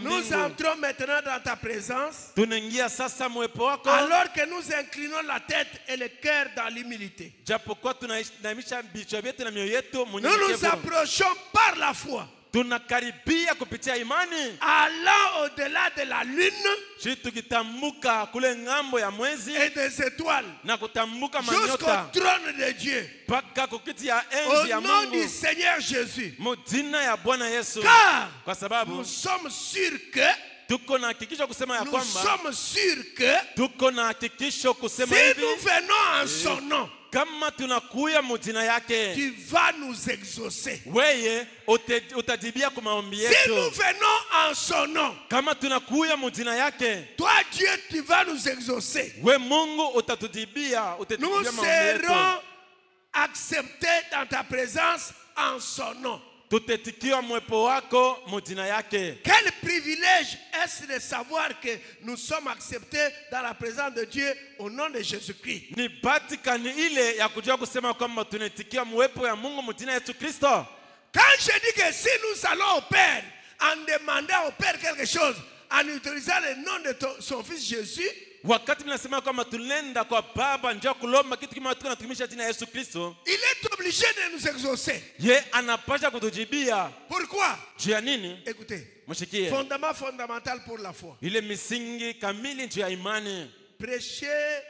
nous entrons maintenant dans ta présence alors que nous inclinons la tête et le cœur dans l'humilité. Nous nous approchons par la foi tunakaribia kupitia imani, allant au-delà de la lune shi tukitambuka kule ngambo ya mwezi et des étoiles na kutambuka jusqu'au manyota trône de Dieu. mpaka kukiti ya Au enzi ya nom du Mungu Seigneur Jésus. mujina ya Bwana Yesu, Car kwa nous sababu sommes sûrs que, tuko na hakikisho kusema ya nous kwamba sommes sûrs que tuko na hakikisho kusema si hivi, nous venons en son nom, kama tunakuya mujina yake, tu vas nous exaucer. weye utajibia kwa maombi Si nous yetu. venons en son nom, Kama tunakuya mujina yake, toi Dieu, tu vas nous exaucer. we Mungu utatujibia, Nous utatujibia maombi yetu. serons acceptés dans ta présence en son nom. Tutetikiwa mwepo wako mujina yake. Quel privilège est-ce de savoir que nous sommes acceptés dans la présence de Dieu au nom de Jésus-Christ. Ni batikani ile ya kujua kusema kwamba tunetikiwa mwepo ya Mungu mujina Yesu Kristo. Quand je dis que si nous allons au Père en demandant au Père quelque chose, en utilisant le nom de son Fils Jésus, Wakati mnasema kwamba tunenda kwa Baba njoo kulomba kitu kama tunatumisha jina Yesu Kristo, il est obligé de nous exaucer. ye anapasha kutujibia. Pourquoi? Juu ya nini? Écoutez, Mshikie. fondament fondamental pour la foi. Ile misingi kamili juu ya imani. Prêcher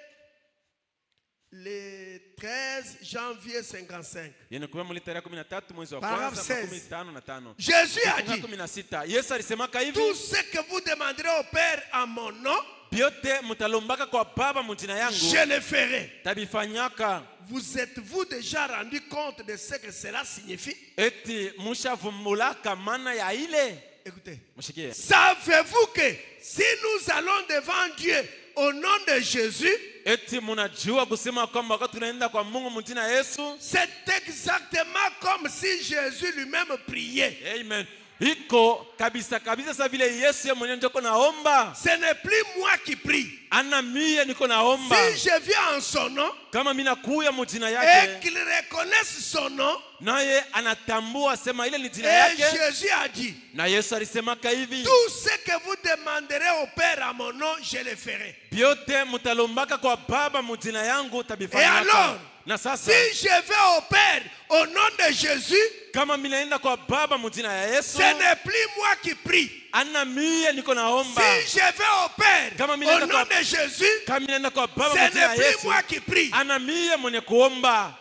le 13 janvier 55. Yene kwa mwezi tarehe 13 mwezi wa Paragraphe kwanza 16. 15 Jésus a dit, 16. Yesu alisemaka hivi, tout ce que vous demanderez au Père en mon nom, biote mtalombaka kwa Baba mujina yangu je le ferai. tabifanyaka. Vous êtes-vous déjà rendu compte de ce que cela signifie? Eti mushavumbulaka maana ya ile. Écoutez, Mshikie. savez-vous que si nous allons devant Dieu au nom de Jésus, Eti munajua kusema kwamba wakati tunaenda kwa Mungu mjina Yesu, c'est exactement comme si Jésus lui-même priait. amen, iko kabisa kabisa sa vile Yesu yeye mwenyewe ndiko naomba. Ce n'est plus moi qui prie. Ana mie niko naomba. Si je viens en son nom Kama mimi nakuya mjina et yake, qu'il reconnaisse son nom, naye anatambua sema ile ni jina et yake. Jésus a dit, Na Yesu alisemaka hivi, tout ce que vous demanderez au Père à mon nom, je le ferai. biote mtalombaka kwa Baba mjina yangu Et tabifanyaka. alors, Na sasa si je vais au Père au nom de Jésus, kama mimi naenda kwa Baba mjina ya Yesu, ce n'est plus moi qui prie. ana mie niko naomba. Si je vais au Père Kama au mimi naenda nom kwa- de Jésus, Kama mimi naenda kwa Baba ce mjina ya n'est plus Yesu, moi qui prie. ana mie mwenye kuomba.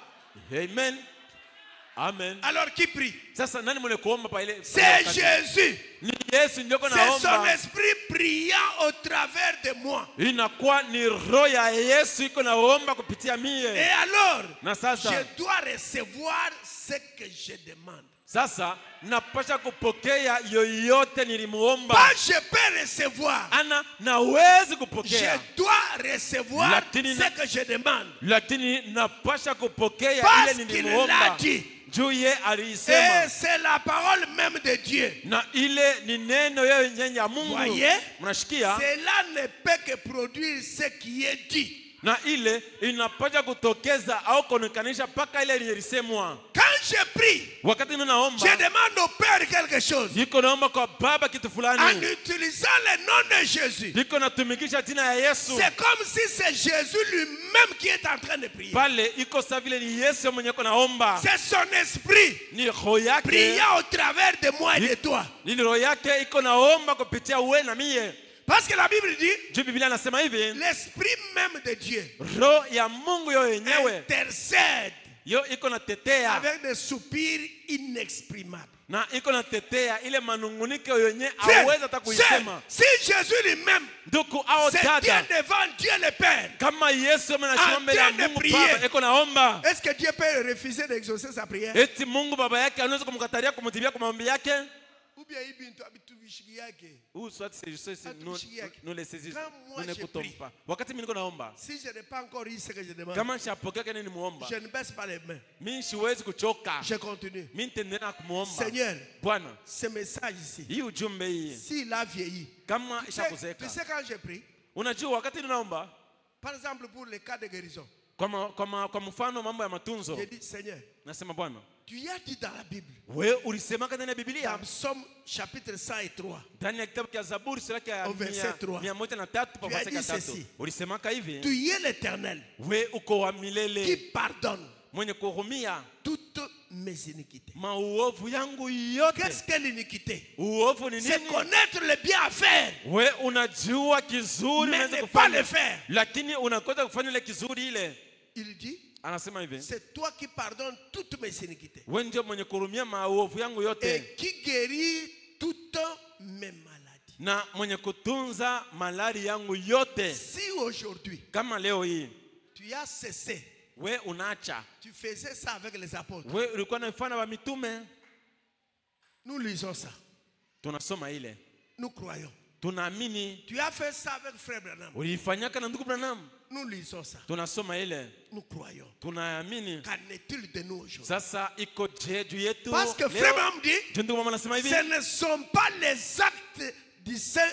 Amen. Amen. Alors qui prie? Sasa nani mwenye kuomba pa ile? C'est Jésus. Ni Yesu ndio C'est son naomba. esprit priant au travers de moi. Inakuwa ni roho ya Yesu iko naomba kupitia Et mie. alors, Na sasa je dois recevoir ce que je demande. sasa napasha kupokea yoyote nilimuomba. Pas je peux recevoir. Ana nawezi Je kupokea. dois recevoir Lakini ce que je demande. Lakini napasha kupokea Parce ile qu'il l'a nilimuomba. dit. Juu ye Et alisema. c'est la parole même de Dieu. Na ile ni neno yenye ya Mungu. Voyez? Mnashikia? Cela ne peut que produire ce qui est dit. Na ile inapaswa kutokeza au kuonekanisha paka ile ilisemwa. Quand je prie, Wakati ninaomba, je demande au Père quelque chose. niko naomba kwa Baba kitu En fulani. utilisant le nom de Jésus. Niko natumikisha jina ya Yesu. C'est comme si c'est Jésus lui-même qui est en train de prier. Pale iko sawa vile ni Yesu mwenye ko naomba. C'est son esprit Ni roho yake. priant au travers de moi et de toi. Ni roho yake iko naomba kupitia wewe na mie. Parce que la Bible dit, Juu Biblia inasema hivi, l'esprit même de Dieu roho ya Mungu yo yenyewe intercède yo iko natetea avec des soupirs inexprimables. na iko natetea ile manunguniko yenye Frère, hawezi hata kuisema. si Jésus lui-même Ndugu au se tient dada, devant Dieu le Père, kama Yesu amenasimama mbele ya en train de Mungu prier. Baba iko naomba, est-ce que Dieu peut refuser d'exaucer sa prière? eti Mungu Baba yake anaweza kumkatalia kumtibia kwa maombi yake? Ou bien il bintu abitubishi yake? Ou soit c'est nous les saisissons, Quand moi nous je n'écoutons prie, pas. Wakati mimi niko naomba, si je n'ai pas encore eu ce que je demande, kama nishapokea kile nimuomba, je ne baisse pas les mains. mimi siwezi kuchoka. Je continue. Mimi nitaendelea kumuomba. Seigneur, Bwana, ce message ici, hii ujumbe hii s'il a vieilli, kama tu ishakuzeka. sais quand je prie, Unajua wakati ninaomba, par exemple pour les cas de guérison, kwa mfano mambo ya matunzo, je dis Seigneur, nasema Bwana, tu y as dit dans la Bible, wewe ulisemaka ndani ya Biblia, dans Psaume chapitre 103, ndani ya kitabu cha Zaburi sura ya Au verset 3. 103 pa Tu as verset dit 3. ceci. Ulisemaka hivi, tu y es l'Éternel wewe uko wa qui milele, pardonne mwenye kuhurumia toutes mes iniquités. Mauovu yangu yote. Qu'est-ce que l'iniquité? Uovu ni C'est nini? connaître le bien à faire, We unajua kizuri mais unaweza ne pas le kufanya, faire. lakini unakosa kufanya ile kizuri ile. Il dit, Anasema hivi, c'est toi qui pardonnes toutes mes iniquités wewe ndio mwenye kurumia mauovu yangu yote et qui guérit toutes mes maladies. na mwenye kutunza malari yangu yote. Si aujourd'hui Kama leo hii tu as cessé, we unaacha, tu faisais ça avec les apôtres. we ulikuwa unafanya wa mitume, Nous lisons ça, tunasoma ile, nous croyons. tunaamini. Tu as fait ça avec frère Branham. Uliifanyaka na ndugu Branham, Nous lisons ça, tunasoma ile, nous croyons. tunaamini. Qu'en est-il de nous aujourd'hui? Sasa iko je juu yetu Parce que frère Branham dit, Je ndugu mama anasema hivi, ce ne sont pas les actes du Saint,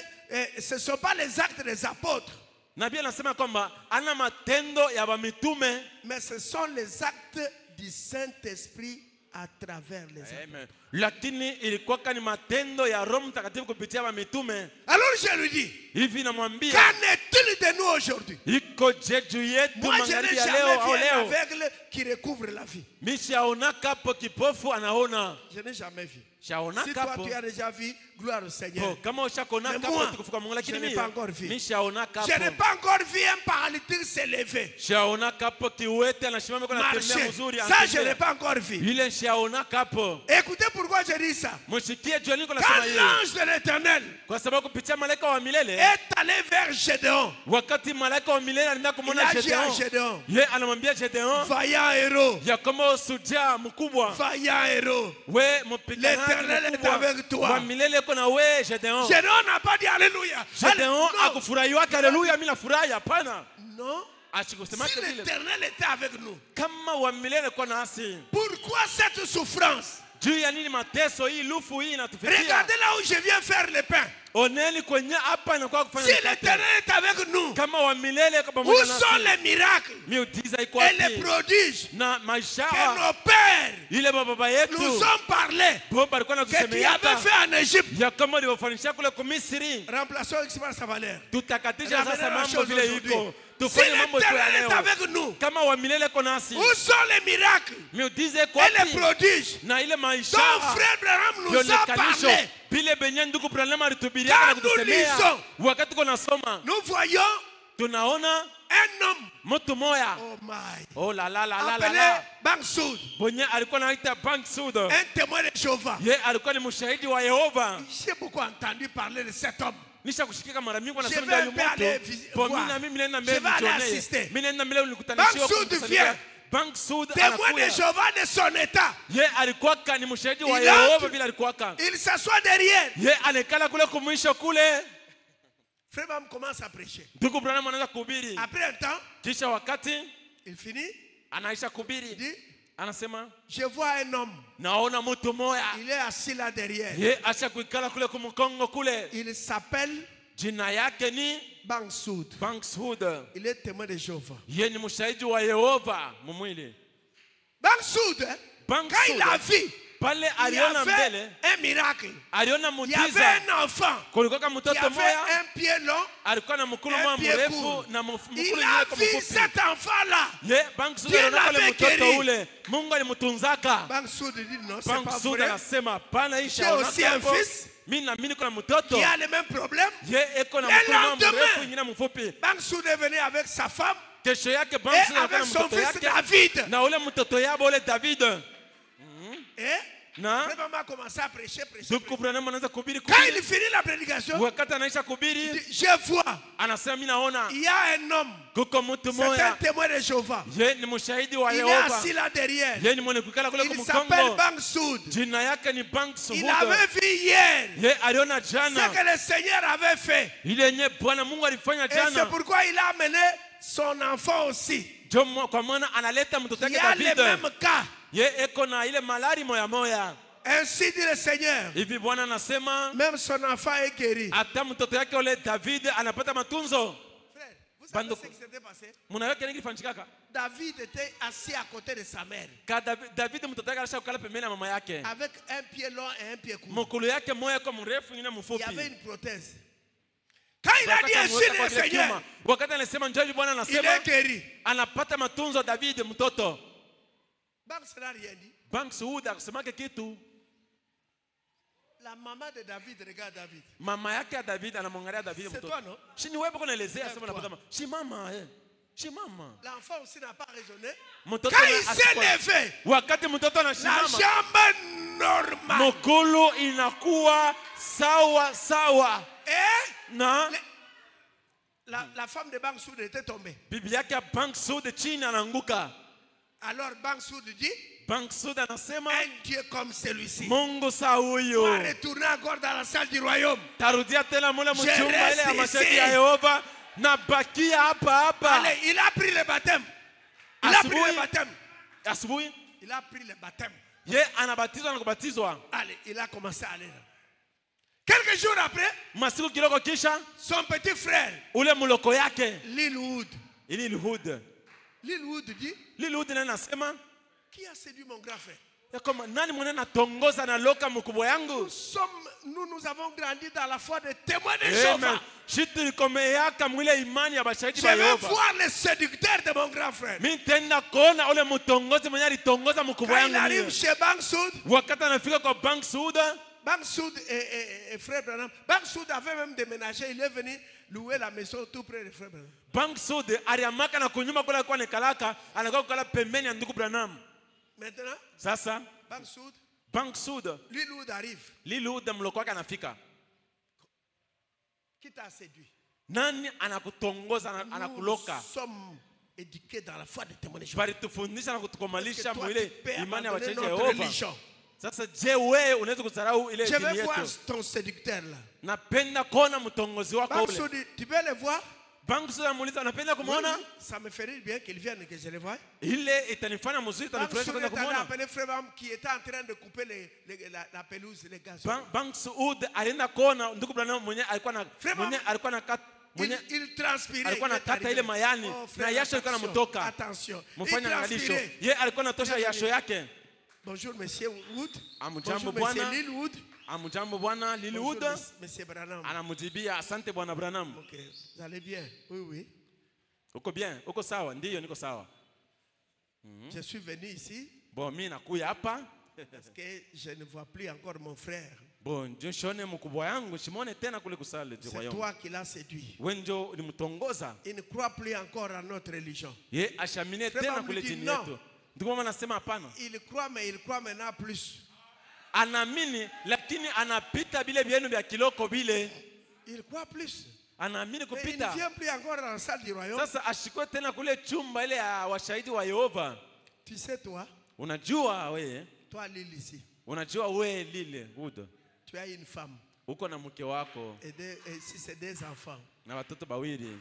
ce sont pas les actes des apôtres, nabii anasema kwamba ana matendo ya mitume, mais ce sont les actes du Saint-Esprit à travers les apôtres. lakini ilikuwa ni matendo ya Roho Mtakatifu kupitia mitume. Alors je lui dis, Hivi namwambia, qu'en est-il de nous aujourd'hui? iko je juu yetu Moi je n'ai magharibi ya jamais leo au vu un leo? aveugle qui recouvre la vie. Mishaonaka hapo kipofu anaona. Je n'ai jamais vu. Si Shaonaka toi hapo. tu as déjà vu, gloire au Seigneur. Kama ushakonaka Mais moi, hapo tukufuka Mungu, lakini je n'ai mimi pas encore vu. mishaonaka Je n'ai hapo. pas encore vu un paralytique s'élever, Shaonaka hapo kiwete anashimama kwa marcher. anatembea mzuri. Ça, je n'ai pas encore vu. Ile shaonaka hapo. Écoutez pourquoi je dis ça. Msikie jua niko Quand nasema hiyo. l'ange de l'Éternel Kwa sababu kupitia malaika wa milele, est allé vers Gédéon, wakati malaika wa milele anaenda il kumwona a dit à Gedeon, Gédéon, ye anamwambia Gedeon vaillant héros, ya kama usujaa mkubwa, vaillant héros. we L'Éternel mpiganaji est mkubwa avec toi. wa milele uko na we Gedeon. Gédéon n'a pas dit Alléluia. Gedeon Non. akufurahiwa haleluya, mimi nafurahi. Hapana, Non. asikusema Si vile. l'Éternel était avec nous, Kama wa milele kwa nasi, pourquoi cette souffrance? juu ya nini mateso hii, lufu hii inatufikia? Regardez là où je viens faire le pain. Oneni kwenye hapa inakuwa Si kufanya mikate. l'Éternel est avec nous, Kama wa milele kwa où pamoja sont nasi, les miracles miujiza iko et les wapi? prodiges Na que maishara nos pères ile baba yetu nous ont parlé, Bomba alikuwa que tu avais anatusemeaka fait en Égypte? ya kama ulivyofanisha kule kwa Misri. Remplaçons X par sa valeur. Tutakatisha Ramenez sasa la mambo chose vile aujourd'hui. iko, Si tufanye mambo tu ya l'Éternel est leo. avec nous, Kama wa milele ko nasi, où sont les miracles miujiza iko et les wapi? prodiges Na ile dont maishara frère Branham nous a yonekanisho parlé? vile benye ndugu Branham alitubiria na Quand nous kutusemea lisons, wakati tuko nasoma, nous voyons tunaona un homme, mtu moya, oh my, oh la la la la la appelé la, Bangsoud, bonye alikuwa anaita Bangsud. un témoin de Jéhovah. Ye alikuwa ni mshahidi wa Yehova. J'ai beaucoup entendu parler de cet homme. Nisha kushikika mara mingi Je wanasema vais ndio un peu aller mtu. Kwa voir. mimi na mimi nenda Je mbele vais aller nijionee. assister. Mimi nenda mbele nikutanishie Bangsud vient. Bangsud Témoin de anakuya. Jéhovah de son état. Ye alikuwa ni mshahidi wa Il entre. Yehova vile alikuwa. Il s'assoit derrière. Ye anekala kule kumwisho kule. Frère Branham commence à prêcher. Ndugu Branham anaanza kuhubiri. Après un temps, Kisha wakati il finit. anaisha Il kuhubiri, dit, anasema je vois un homme. naona mtu moya. Il est assis là derrière. Ye acha kuikala kule kumkongo kule. Il s'appelle Jina yake ni Bangsoud. Bangsud. Il est témoin de Jéhovah. Ye ni mshahidi wa Yehova mumwili. Bangsoud, hein, quand il a vu, Pale il y aliona avait mbele, un miracle. aliona Il y avait muujiza. un enfant Kulikuwa qui mtoto avait moya un pied long, alikuwa na mkono un mwa pied mrefu court. na mkono Il mwingine a kama vu mfupi. cet enfant-là. Ye Bangsud Dieu aliona pale l'avait mtoto guéri. ule. Mungu alimtunzaka. Bangsoud dit non, c'est pas Bangsud vrai. anasema pana J'ai isha aussi un fils mimi na mimi niko na mtoto. qui a le même problème. Ye eko na Le mkono mwa lendemain, mrefu mwingine mfupi. Bangsoud est venu avec sa femme Kesho yake et Bangsud alikuwa na avec son mtoto fils yake David. na ule mtoto yabo ule David. Et Na Frère Branham a commencé à prêcher, prêcher, ndugu prêcher. Branham anaanza kuhubiri Quand il finit la prédication, wakati anaisha il kuhubiri dit, je vois, anasema mimi naona il y a un homme, kuko mtu c'est un moya. témoin de Jéhovah. Ye ni mshahidi wa Il est Yehova. assis là derrière. Ye ni mwenye kukala kule Il s'appelle kumkongo. Bangsoud. Jina yake ni Bangsud. Il avait vu hier Ye aliona ce jana que le Seigneur avait fait. ile yenye Bwana Mungu alifanya Et c'est jana. pourquoi il a amené son enfant aussi. Kwa maana analeta mtoto Il wake y a le David. même cas. Ye eko na ile malari moya moya. Ainsi dit le Seigneur. Hivi Bwana anasema Même son enfant est guéri. hata mtoto yake ule David anapata matunzo. Frère, vous savez Banduku. ce qui s'était passé? Mnaweka nini kifanyikaka? David était assis à côté de sa mère. David mtoto yake alisha kukala pembeni ya mama yake. Avec un pied long et un pied court. Mkulu yake moya kwa mrefu nyingine Il y mfupi. avait une prothèse. Quand il a dit ainsi le Seigneur, wakati anasema njoo Bwana il anasema est guéri. anapata matunzo David mtoto. Banks n'a rien dit. Banks Wood akusemake kitu. La maman de David regarde David. Mama yake ya David anamwangalia David C'est mtoto. toi, non? Si ni wewe bako naelezea sema napata. Si mama Si mama. L'enfant aussi n'a pas raisonné. Mtoto Quand il s'est levé, wakati mtoto la anasimama, jambe normale. mguu inakuwa sawa sawa. Na la femme de Bangsoud était tombée. bibi yake ya Bangsoud chini anaanguka. Alors Bangsoud dit, Bangsoud anasema un Dieu comme celui-ci Mungu saa huyo va retourner encore dans la salle du royaume. tarudia tena mule mchumba ile ya reste mashariki ici. ya Yehova na bakia hapa hapa. Allez, il a pris le baptême. Il a pris le baptême. Asubuhi Il a pris le baptême. ye anabatizwa na kubatizwa. Allez, il a commencé à aller. Quelques jours après, Masiku kiloko kisha son petit frère, ule muloko yake Lilwood. Lilwood Lilwood dit, Lilwood na nasema qui a séduit mon grand frère? ya kama nani mwana natongoza na loka mkubwa yangu. Nous avons grandi dans la foi des témoins de Amen. Jéhovah. Shitu likomeyaka mwile imani ya bashahidi Je ba vais Yehova. voir le séducteur de mon grand frère. Mimi tenda kuona ule mtongozi mwenye alitongoza mkubwa Quand il yangu. arrive mie. chez Bangsoud, Wakati anafika kwa Bangsoud, Bangsoud et frère Branham, Bangsoud avait même déménagé. Il est venu louer la maison tout près de frère Branham. Bangsoud aliamaka na kunyuma kule kwa nekalaka, anakuwa kukala pembeni ya ndugu Branham. Maintenant, Sasa Bangsoud, Bangsoud Lilwood arrive. Lilwood mloko wake anafika. Qui t'a séduit? Nani anakutongoza anakuloka? Nous sommes éduqués dans la foi des témoins de Jéhovah. Bali tufundisha na kutukomalisha Est-ce que toi, mwile tu peux imani ya abandonner wachaji ya notre Yehova. religion? Sasa je wewe unaweza kusarau ile Je dini vais voir yetu? ton séducteur là. Napenda kuona mtongozi wako ule. Bangsoud, tu peux le voir? Bangsoud anamuuliza unapenda kumuona? Oui, ça me ferait bien qu'il vienne que je le voie. Ile itanifanya mzuri, itanifurahisha Bangsoud kwenda est allé kumuona. appeler frère Branham qui était en train de couper la pelouse, les gazons. Bangsoud alienda kuona ndugu Branham mwenye alikuwa na Il transpirait. alikuwa anakata ile mayani na yasho ilikuwa inamtoka. Attention. Mfanya Il angalisho. transpirait. Ye alikuwa anatosha yasho yake. Bonjour monsieur Wood. Amujambo Bonjour monsieur bwana. Lilwood. Amujambo bwana Lilwood. Bonjour monsieur Branham. Anamujibia asante bwana Branham. Ok, vous allez bien? Oui, oui. Uko bien? Uko sawa? Ndiyo niko sawa. Je suis venu ici Bon, mimi nakuya hapa. parce que je ne vois plus encore mon frère. Bon, ndio shone mkubwa yangu shimone tena kule kusali C'est royaume. toi qui l'as séduit. Wewe ndio ulimtongoza. Il ne croit plus encore à notre religion. Ye ashamine Frère tena Branham kule dit dini non. yetu. Ndio mama anasema hapana. Il croit, mais il croit maintenant plus. Anaamini lakini anapita bile vyenu vya kiloko bile. Il croit plus. Anaamini Mais il kupita. ne vient plus encore dans la salle du royaume. Sasa ashikwe tena kule chumba ile ya washahidi wa Yehova. Tu sais, toi, Unajua wewe, toi, Lille ici, unajua wewe lile Wood. tu as une femme Uko na mke wako et si c'est des enfants. na watoto bawili.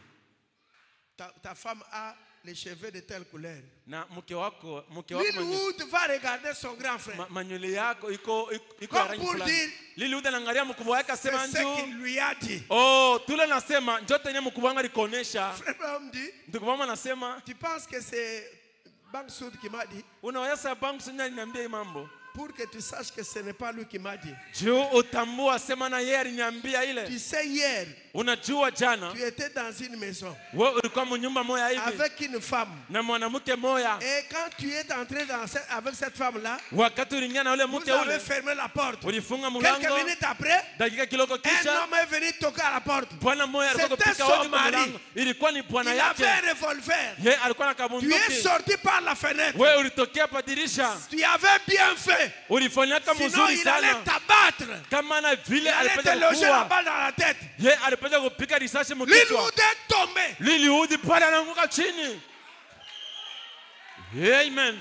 Ta femme a les cheveux de telle couleur. Na mke wako Lilwood va regarder son grand frère. manywele yako iko Comme rangi pour fulani. dire, Lilwood anaangalia mkubwa wake c'est asema ce qu'il njoo. lui a dit. Oh, tule nasema njote yenye mkubwa wangu alikuonesha. Frère Branham dit, Ndugu mama anasema tu penses que c'est Bangsoud qui m'a dit? unaweza Bangsoud aliniambia hii mambo. Pour que tu saches que ce n'est pas lui qui m'a dit. Juu utambua sema na yeye aliniambia ile. Tu sais, hier, Unajua jana tu étais dans une maison wewe ulikuwa mnyumba moja hivi avec une femme. na mwanamke moja. Et quand tu es entré avec cette femme-là, Wakati uliingia na ule vous mke avez ule fermé la porte. ulifunga Quelques mlango. minutes après, Dakika kiloko un kisha homme est venu toquer à la porte. bwana mmoja alikuwa C'était kupika son wapi kwa mari. mlango. Ilikuwa ni bwana Il yake. avait un revolver. Yeye alikuwa na Tu es kabunduki. sorti par la fenêtre. Wewe ulitokea pa dirisha. Tu avais bien fait. Ulifanyaka Sinon, mzuri il allait sana. t'abattre. Kama na vile Il allait te alipenda loger la kuwa. balle dans la tête. Yeye alipenda kupika risasi mkichwa. Lilwood est tombé. Lilwood pale anaanguka chini. Amen.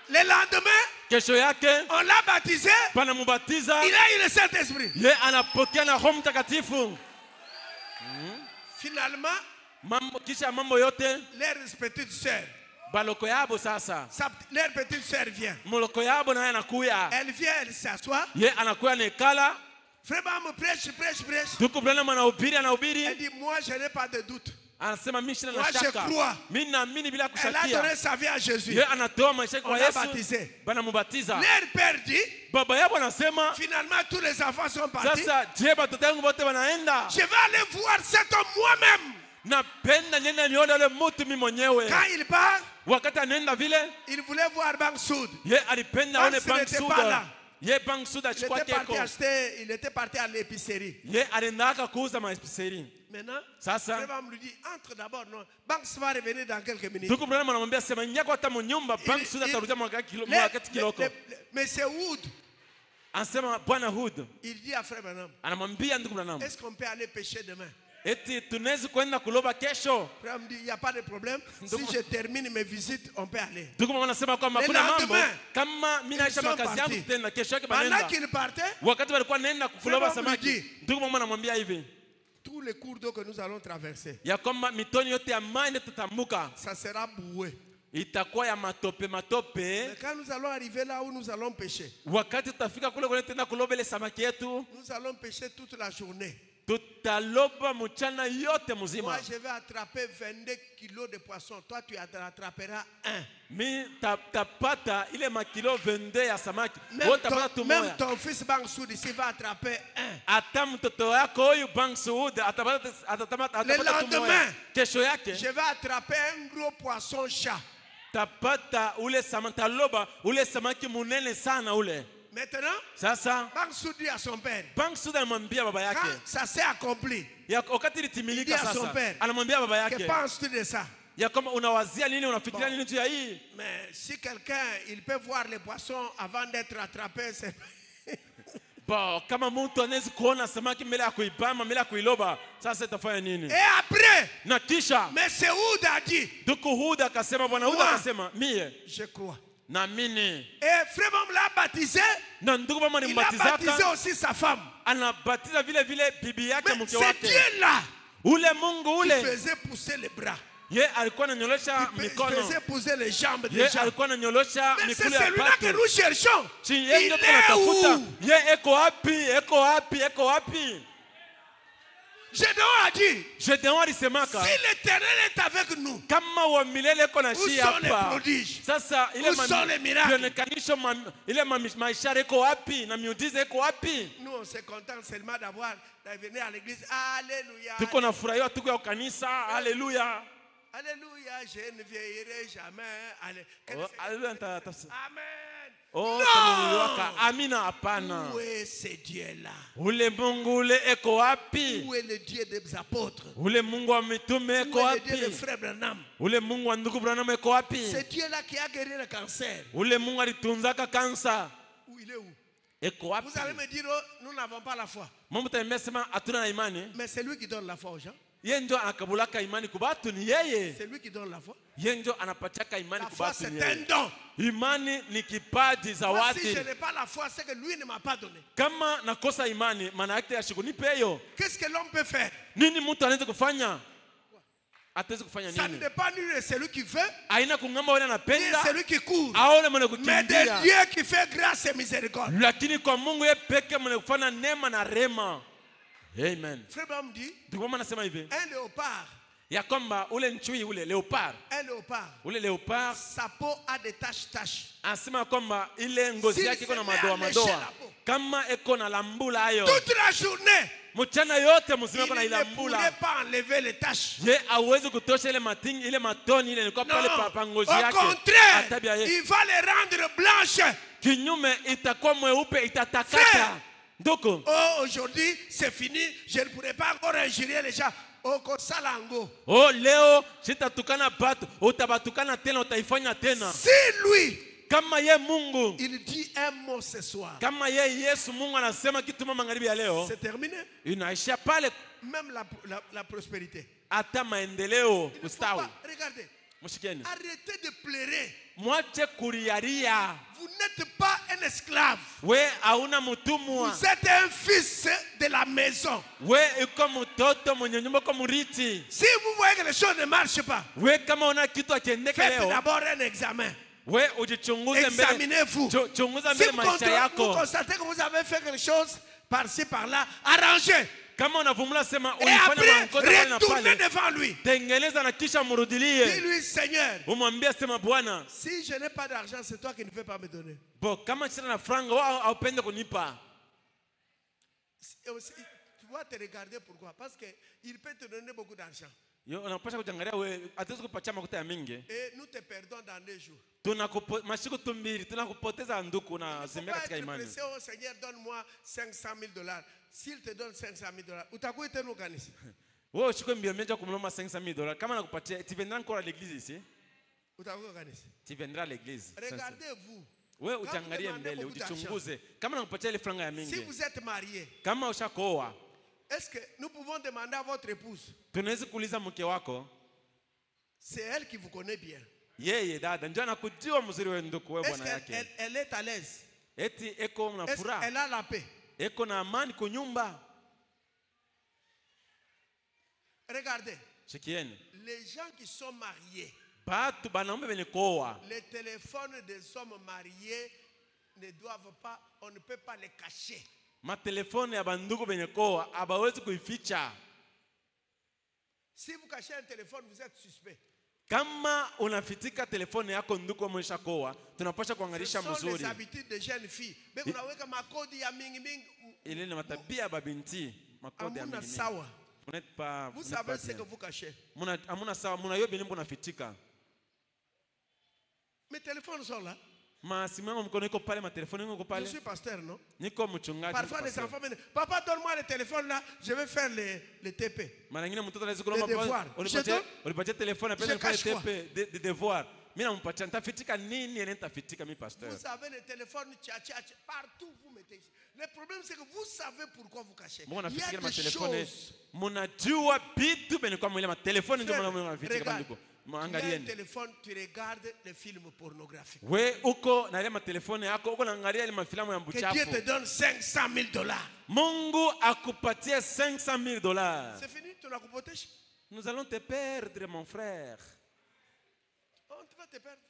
Le lendemain, Kesho yake on l'a baptisé. panamubatiza. Il a eu le Saint-Esprit. Yeye anapokea na Roho Mtakatifu. Finalement, Kisha mambo yote leur petite sœur, baloko yabo sasa. leur petite sœur vient. Muloko yabo naye anakuya. Elle vient, elle s'assoit. Ye anakuya nekala. Frère me prêche. Tuko Branham anahubiri. Elle dit, moi je n'ai pas de doute. Anasema mimi sina Moi je shaka. crois. Mimi naamini bila Elle a kushakia. donné sa vie à Jésus. Ye anatoa maisha On kwa l'a Yesu. baptisé. Banamubatiza. Leur père dit, Baba yabo anasema finalement tous les enfants sont partis. sasa je batoto yangu wote wanaenda. Je vais aller voir cet homme moi-même. Napenda niende nione yule mtu mimi mwenyewe. Quand il part, wakati anaenda vile il voulait voir Bang Soud. ye alipenda aone Banks Bang n'était Sud. pas là. Ye Bang Sud achukua keko. Il était parti à l'épicerie. Ye aliendaka kuuza maespeseri. Maintenant, Sasa Frère Branham lui dit, entre d'abord, non. Banks va revenir dans quelques minutes. ndugu Branham anamwambia sema nyako hata mnyumba Bang Sud atarudia wakati kiloko. Mais c'est Wood. Anasema Bwana Hood. Il dit à Frère Branham, Anamwambia ndugu Branham, est-ce qu'on peut aller pêcher demain? eti tunaweza kwenda kuloba kesho. Frère Branham dit, il n'y a pas de problème. Si je termine mes visites, on peut aller. Ndugu mama anasema kwamba kuna mambo kama mimi naisha makazi yangu tena kesho yake Pendant banaenda. qu'il partait, Wakati walikuwa naenda kuloba Frère Branham samaki. Ndugu mama anamwambia hivi, tous les cours d'eau que nous allons traverser, ya kwamba mitoni yote ya maji tutatambuka ça sera boué. itakuwa ya matope matope. Mais quand nous allons arriver là où nous allons pêcher, Wakati tutafika kule kule tena kuloba ile samaki yetu, nous allons pêcher toute la journée. tutaloba mchana yote mzima. Moi, je vais attraper 22 kilos de poissons. Toi, tu attraperas un. Mi tapata ile makilo 22 ya samaki. Wewe utapata tu moja. Même ton fils Bang Soud ici va attraper un. Hata mtoto wako huyu Bang Sud atapata Le tu lendemain, moja. Kesho yake je vais attraper un gros poisson chat. tapata ule samaki taloba ule samaki munene sana ule. Maintenant, Sasa Bang Soud dit à son père, Bang Sud anamwambia baba quand yake, ça s'est accompli, ya wakati il dit litimilika à son sasa, père, anamwambia baba que yake penses-tu de ça? ya kama unawazia nini, unafikiria nini juu ya hii? Mais si quelqu'un, il peut voir les poissons avant d'être attrapé, c'est... Bon, kama mtu anaweza kuona samaki mbele ya kuipama, mbele ya kuiloba, sasa itafanya nini? Et après, Na kisha mais c'est où a dit, ndugu Huda akasema, bwana Huda akasema, mie je crois. naamini. Et Frère Branham l'a baptisé, Na ndugu mama il a baptisé nimbatizaka, aussi sa femme. anabatiza vile vile bibi yake, Mais mke c'est wake. Dieu-là Ule Mungu qui ule, faisait pousser les bras, ye alikuwa ananyolosha qui mikono, faisait pousser les jambes des ye gens. alikuwa ananyolosha Mais c'est mikulu ya celui-là que patu. nous cherchons. Si Il yeye ndio est tunatafuta, où? ye eko wapi? Eko wapi? Eko wapi? Gédéon a dit, Gedeon alisemaka, si l'Éternel est avec nous, kama wa milele eko na où shi sont les hapa. prodiges? Sasa ile Où sont les miracles? vionekanisho ile maishara eko wapi na miujiza eko wapi? Nous, on se contente seulement de venir à l'église. Alléluia. Tuko na furahia tuko ya kanisa. Haleluya. Alléluia, je ne vieillirai jamais. Oh, haleluya. Amen. Oh, Non. amina hapana. Où est ce Dieu-là? Ule Mungu ule eko wapi? Où est le Dieu des apôtres? Ule Mungu wa mitume eko Où est le Dieu de wapi? frère Branham? Ule Mungu wa ndugu Branham eko wapi? C'est Dieu-là qui a guéri le cancer. Ule Mungu alitunzaka kansa Où il est où? eko wapi? Vous allez me dire, oh, nous n'avons pas la foi. Mambo taimesema hatuna na imani. Mais c'est lui qui donne la foi aux gens. Yeye ndio anakabulaka imani kwa watu, ni yeye. C'est lui qui donne la foi. Yeye ndio anapachaka imani La kwa foi, watu, c'est ni un yeye. don. Imani ni kipaji za Moi, watu. si je n'ai pas la foi, c'est que lui ne m'a pas donné. Kama nakosa imani, maana yake yashikunipe hiyo. Qu'est-ce que l'homme peut faire? Nini mtu anaweza kufanya? Ataweza kufanya Ça ne nini? dépend ni de celui qui veut, Aina kungamba wale ni de anapenda celui qui court, au yule mwenye mais de kukimbia. Dieu qui fait grâce et miséricorde. Lakini kwa Mungu yeye peke mwenye kufanya neema na rema. Amen. Frère Branham dit, Ndio mama anasema hivi, un léopard, ya kwamba ule nchui ule leopard, ule leopard sa peau a des taches. anasema kwamba ile ngozi S'il yake iko na se met à madoa lécher madoa, la peau, kama iko na lambula hayo toute la journée, mchana yote il mzima iko na ne ilambula. pourrait pas enlever les taches. Je hawezi kutosha ile matingi ile matoni ile ilikuwa pale Non, pa ngozi au yake. contraire, Tabia yake il va les rendre blanches. kinyume itakuwa mweupe, itatakata. Frère. Ndoko, Oh, aujourd'hui, c'est fini. Je ne pourrai pas encore injurier les gens. Oh, kosalango. oh leo sitatukana batu, utabatukana tena, utaifanya tena. Si lui, Kama ye Mungu, il dit un mot ce soir, kama ye Yesu Mungu anasema kitu mama magharibi ya leo, c'est terminé. inaishia pale. Même la prospérité. Hata maendeleo Il ne faut kustawi. pas- Regardez, Mshikeni, arrêtez de pleurer. mwache kuriaria. Vous n'êtes pas un esclave. We hauna mutumwa, Vous êtes un fils de la maison. we iko mtoto mwenye nyumba kwa muriti. Si vous voyez que les choses ne marchent pas, We kama una kitu akiendeka faites leo, d'abord un examen. we ujichunguze mbele, Examinez-vous. chunguza Si mbele vous maisha yako. constatez que vous avez fait quelque chose par-ci, par-là, arrangez. Kama unavumula sema Et ulifanya après, makosa pale na retournez pale, devant lui. tengeneza na kisha murudilie. Dis-lui, Seigneur, Umwambie sema, Bwana, si je n'ai pas d'argent, c'est toi qui ne veux pas me donner. bo kama sina na franga wao haupende kunipa. Et aussi, tu dois te regarder pourquoi. Parce qu'il peut te donner beaucoup d'argent. Yo unapasha kujangalia wewe hatuwezi kupatia makuta ya mingi. Et nous te perdons dans 2 jours. Masiku tumbili tunakupoteza nduku na zembea katika imani. Oh Seigneur, donne-moi $500,000. S'il te donne $500,000, utakuwa tena kanisa. Wewe ushikwe mbio meja kumloma $500,000 kama nakupatia tu viendras encore à l'église ici. Utakuwa kanisa. Tu viendras à l'église. Regardez-vous. Wewe ujangalie mbele ujichunguze kama nakupatia ile franga ya mingi. Si vous êtes marié, kama ushakoa, est-ce que nous pouvons demander à votre épouse? Tunaweza kuuliza mke wako. C'est elle qui vous connaît bien. Yeye dada ndio anakujua mzuri wewe ndugu wewe bwana yake. Elle est à l'aise. Eti eko na furaha. Elle a la paix. Eko na amani kwa nyumba. Regardez. Chikieni. Les gens qui sont mariés. Batu banaume benye koa. Les téléphones des hommes mariés ne doivent pas, on ne peut pas les cacher. Ma telefone ya bandugu benye koa abawezi kuificha. Si vous cachez un téléphone, vous êtes suspect. Kama unafitika telefone yako ndugu mwisha koa, tunapasha kuangalisha mzuri. Ce sont les habitudes de jeunes filles. Mais unaweka makodi ya mingi mingi. Ile ni matabia babinti, makodi ya mingi. Sawa. Vous savez ce que vous cachez. Amuna sawa, muna yobi nimbo nafitika. Mes téléphones sont là. Ma simu yangu mkono iko pale, ma telefoni yangu iko pale. Je suis pasteur, non? Niko mchungaji. Parfois les enfants me disent, papa donne-moi le téléphone là, je vais faire les TP. Mara nyingine mtoto anaweza kulomba papa, unipatie telefone apende kufanya TP de devoir. Mimi nampatia nitafitika nini ile nitafitika mimi pasteur. Vous avez le téléphone partout vous mettez. Le problème c'est que vous savez pourquoi vous cachez. Il y a des choses. Munajua bitu bene kwa mwile ma telefone ndio mnafitika banduko. Tu as un téléphone, tu regardes les films pornographiques. We uko na ile matelefone yako uko naangalia ile mafilamu ya mbuchafu. Que Dieu te donne $500,000. Mungu akupatie $500,000. C'est fini, tu n'as pas protégé. Nous allons te perdre mon frère. On va te perdre.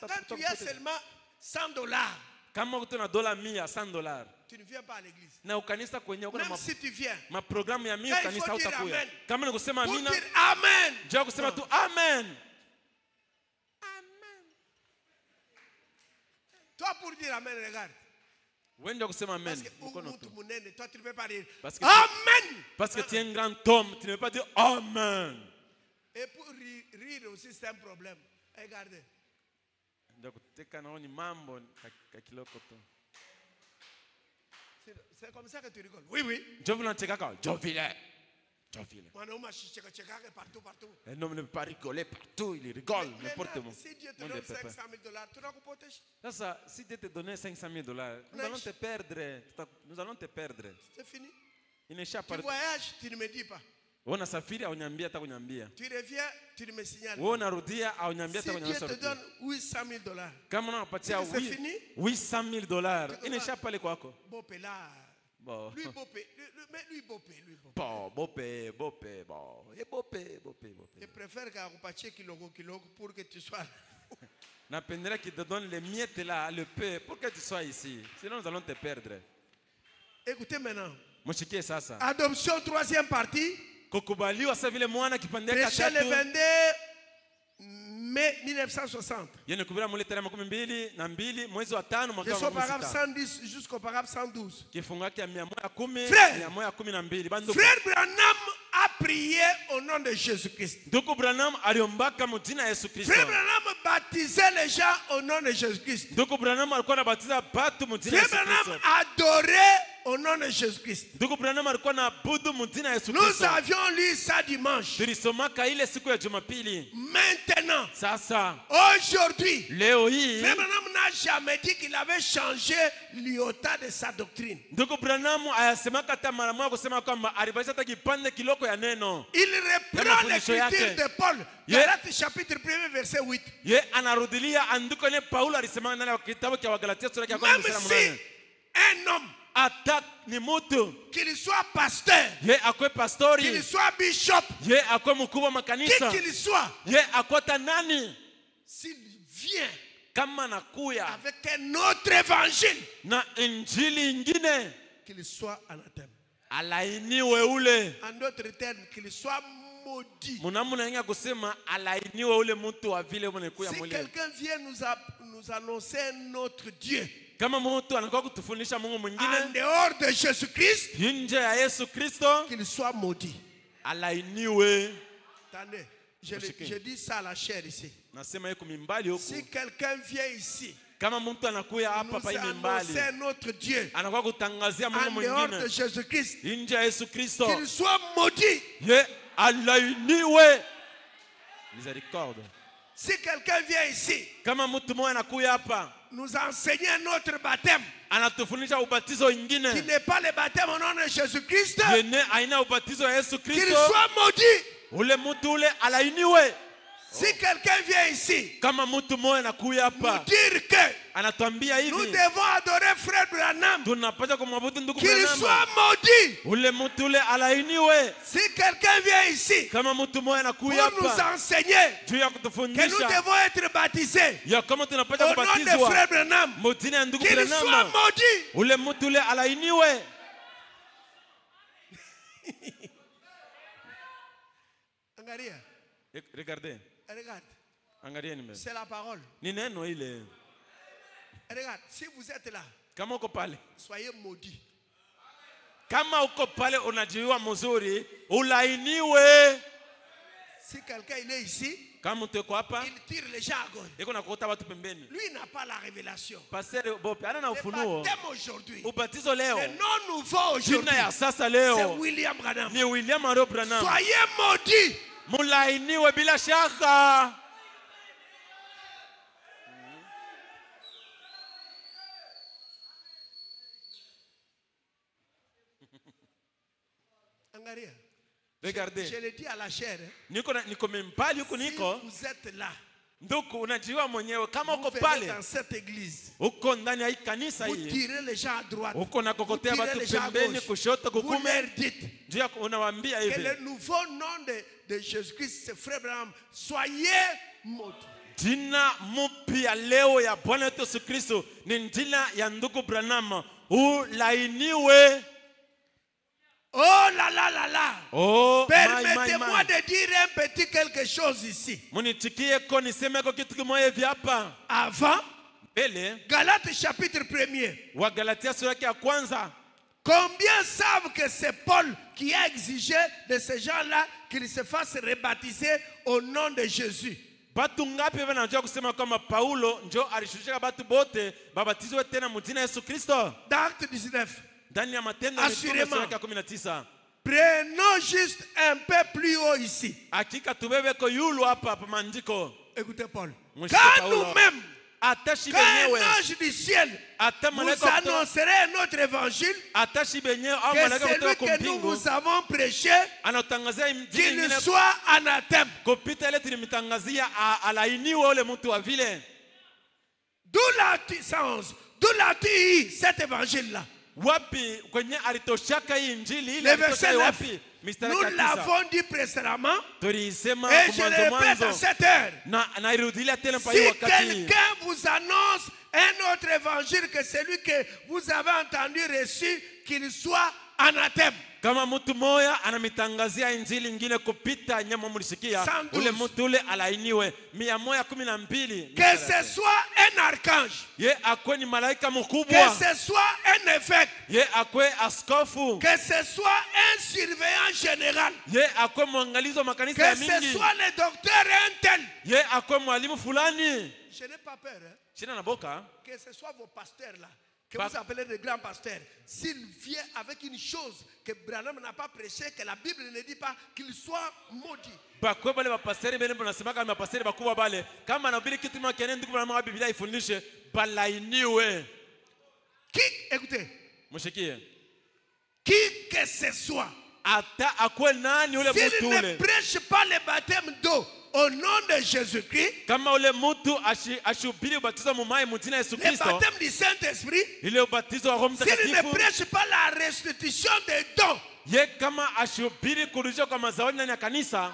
Quand tu as seulement $100. Kama uko na $100 $100. Tu ne viens pas à l'église. Na ukanisa kwenye uko na même si tu viens. Ma programu ya mimi kanisa utakuya. Kama ni kusema amina. Amen. Njoo kusema tu amen. Amen. Toi pour dire amen, regarde. Wewe ndio kusema amen. Mkono tu. Toi tu ne peux pas dire amen. Parce que tu es un grand homme, tu ne peux pas dire amen. Et pour rire aussi c'est un problème. Regardez. Ndio kuteka naoni mambo kakiloko tu. C'est comme ça que tu rigoles. Oui, oui. Je veux l'entendre quand je vile. Partout. Un homme ne peut pas rigoler partout, il rigole n'importe où. Si Dieu te donne $500,000, tu n'as pas protégé. Ça, si Dieu te donnait $500,000, nous allons te perdre. Nous allons te perdre. C'est fini. Il n'échappe pas. Tu voyages, tu ne me dis pas. Wana safiri au nyambia hata kunyambia. Tu reviens, tu ne me signales. Wana rudia au nyambia hata kunyambia. Si Dieu te donne $800,000. Kama unapatia $800,000, inashape pale kwako. Bope là. Bon. Lui bope, mais lui bope. Bon, bope. Et bope. Je préfère qu'akupatie kiloko pour que tu sois. Napendela qui te donne les miettes là, le peu, pour que tu sois ici. Sinon nous allons te perdre. Écoutez maintenant. Mushikie sasa. Adoption troisième partie. Kukubaliwa sasa vile mwana kipande cha tatu. Le 22 mai 1960. Yeye kubira mule tarehe 22 mwezi wa 5 mwaka wa 16. Paragraphe 110 jusqu'au paragraphe 112. Kifungu yake 110 112 bando. Frère Branham a prié au nom de Jésus-Christ. Ndugu Branham aliombaka mjina ya Yesu Kristo. Frère Branham baptisait les gens au nom de Jésus-Christ. Ndugu Branham alikuwa anabatiza watu mjina ya Yesu Kristo. Frère Branham adorait au nom de Jésus-Christ. Ndugu Branham alikuwa anaabudu mjina ya Yesu Nous Kristo. avions lu ça dimanche. Tulisomaka ile siku ya Jumapili. Maintenant, sasa, aujourd'hui, leo hii, Frère Branham n'a jamais dit qu'il avait changé l'iota de sa doctrine. Ndugu Branham ayasemaka hata mara moja kusema kwamba alibadilisha hata kipande kiloko ya neno. Il reprend l'écriture de Paul, Galates chapitre 1 verset 8. Ye anarudilia andiko ile Paulo alisema ndani ya kitabu cha Wagalatia sura ya 1 mstari wa 8. Même si un homme attaque ni mutu, qu'il soit pasteur, ye akwe pastori, qu'il soit bishop, ye akwe mkubwa makanisa, qu'il soit, ye akota nani, s'il vient kama nakuya avec un autre évangile na injili ingine, qu'il soit anathème. Alainiwe ule. En d'autres termes, qu'il soit maudit. Munamuna inga kusema alainiwe ule mtu wa vile mwenekuya Si mwile. quelqu'un vient nous annoncer un autre Dieu, kama mtu anakuwa kutufundisha Mungu mwingine en dehors de Jésus-Christ, nje ya Yesu Kristo, qu'il soit maudit. alainiwe. Attendez, je dis ça à la chair ici. Nasema yuko mimbali huku. Si quelqu'un vient ici, Kama mtu anakuya hapa pa mimbali, c'est notre Dieu. anakuwa kutangazia Mungu En dehors de mwingine Jésus-Christ, nje ya Yesu Kristo, qu'il soit maudit. ye alainiwe. Miséricorde. Si quelqu'un vient ici, Kama mtu mmoja anakuya hapa nous enseigner notre baptême, anatufundisha ubatizo qui ingine n'est pas le baptême au nom de Jésus-Christ, yene aina ubatizo ya Yesu qu'il Kristo, soit maudit. ule mtu ule alainiwe. Si quelqu'un vient ici, Kama mtu mmoja anakuya nous hapa dire que anatuambia nous hivi, devons adorer frère Branham, tunapaswa kumwabudu ndugu qu'il Branham, soit maudit. ule mtu ule alainiwe. Si quelqu'un vient ici Kama mtu mmoja anakuya pour nous hapa enseigner juu ya que nous kutufundisha devons être baptisés ya kama tunapaswa au nom de kubatizwa frère Branham, mutini ya ndugu qu'il soit Branham, maudit. ule mtu ule alainiwe. Angalia, Regardez, regarde, angalieni mbele, c'est la parole. ni neno ile. Regarde, si vous êtes là, Kama uko pale, soyez maudits. kama uko pale unajiwa mzuri, ulainiwe. Si quelqu'un il est ici, Kama mtu yuko hapa il tire les gens à gauche. iko nakuota watu pembeni, Lui il n'a pas la révélation. pasere bope ana na Le ufunuo. baptême aujourd'hui, Ubatizo leo, le nom nouveau jina aujourd'hui, ya sasa c'est leo William Branham. ni William Aro Branham. Soyez maudits. Mulainiwe bila shaka. Angalia, Regardez, je le dis à la chair. niko mbali huku Si niko vous êtes là, nduku, unajiwa mwenyewe kama vous uko venez pale, dans cette église, uko ndani ya hii kanisa vous hii, tirez les gens à droite, uko nakokotea vous tirez watu les gens à pembeni, gauche, kushoto, vous kukume, leur dites juu ya unawaambia que hivi, le nouveau nom de Jésus-Christ, c'est frère Branham. Soyez maudits. jina mpya leo ya Bwana wetu Yesu Kristo ni jina ya ndugu Branham, ulainiwe. Oh là là là là. Oh, Permettez-moi de dire un petit quelque chose ici. munichikie ko niseme ko kitu kimoja hivi hapa. Avant, Mbele Galates chapitre 1er. wa Galatia sura yake ya kwanza, Combien savent que c'est Paul qui a exigé de ces gens-là qu'ils se fassent rebaptiser au nom de Jésus? batu ngapi wanajua kusema kwamba Paulo njo alishusha batu bote babatizwe tena mjina Yesu Kristo? Dans Acte 19. Ndani ya Matendo ya Mitume sura yake ya 19. Prenons juste un peu plus haut ici. Hakika tubebe ko yulu hapa hapa maandiko. Écoutez Paul. Mshike Quand Paulo. nous-mêmes, Atashi quand un benyewe, ange du ciel ata vous malaika kutoka, annoncerait notre évangile, atashi benyewe au que malaika kutoka celui que nous kumpingu vous avons prêché, anatangazia injili qu'il nyingine soit anathème. kupita ile tulimtangazia alainiwe ule mtu wa vile. D'où la puissance, d'où la tu cet évangile-là. Wapi kwenye alitoshaka hii injili ile Le verset alitoshaka 9. wapi? Mistari Nous 9. l'avons dit précédemment Tulisema et je kwa le répète à mwanzo cette heure. na nairudilia tena pa Si hii wakati. quelqu'un vous annonce un autre évangile que celui que vous avez entendu reçu, qu'il soit anathème. Kama mtu moya anamitangazia injili ingine kupita nyama mulisikia, 112. ule mtu ule alainiwe. 112. Que ce soit un archange, Ye akwe ni malaika que mkubwa, ce soit un évêque, ye akwe askofu, que ce soit un surveillant général, ye akwe mwangalizo makanisa que ya ce mingi, soit le docteur un tel. ye akwe mwalimu fulani. Je n'ai pas peur, hein, Shina na boka, que ce soit vos pasteurs là, que Pas- vous appelez de grands pasteurs. S'il vient avec une chose que Branham n'a pas prêché, que la Bible ne dit pas, qu'il soit maudit. bakwe bale bapaseri bene mnasemaka mapaseri bakubwa bale, kama anahubiri kitu mwa kene ndugu mwa Biblia ifundishe balainiwe. Qui, écoutez, Mshikie. qui que ce soit, Ata akwe nani ule s'il mtu ne ule, prêche pas le baptême d'eau au nom de Jésus-Christ, kama ule mtu ashubiri ubatizo mu maji mjina Yesu le Kristo, baptême du Saint-Esprit, ile ubatizo wa Roho s'il ne Mtakatifu, prêche pas la restitution des dons, ye kama ashubiri kurudishwa kwa mazao ndani ya kanisa,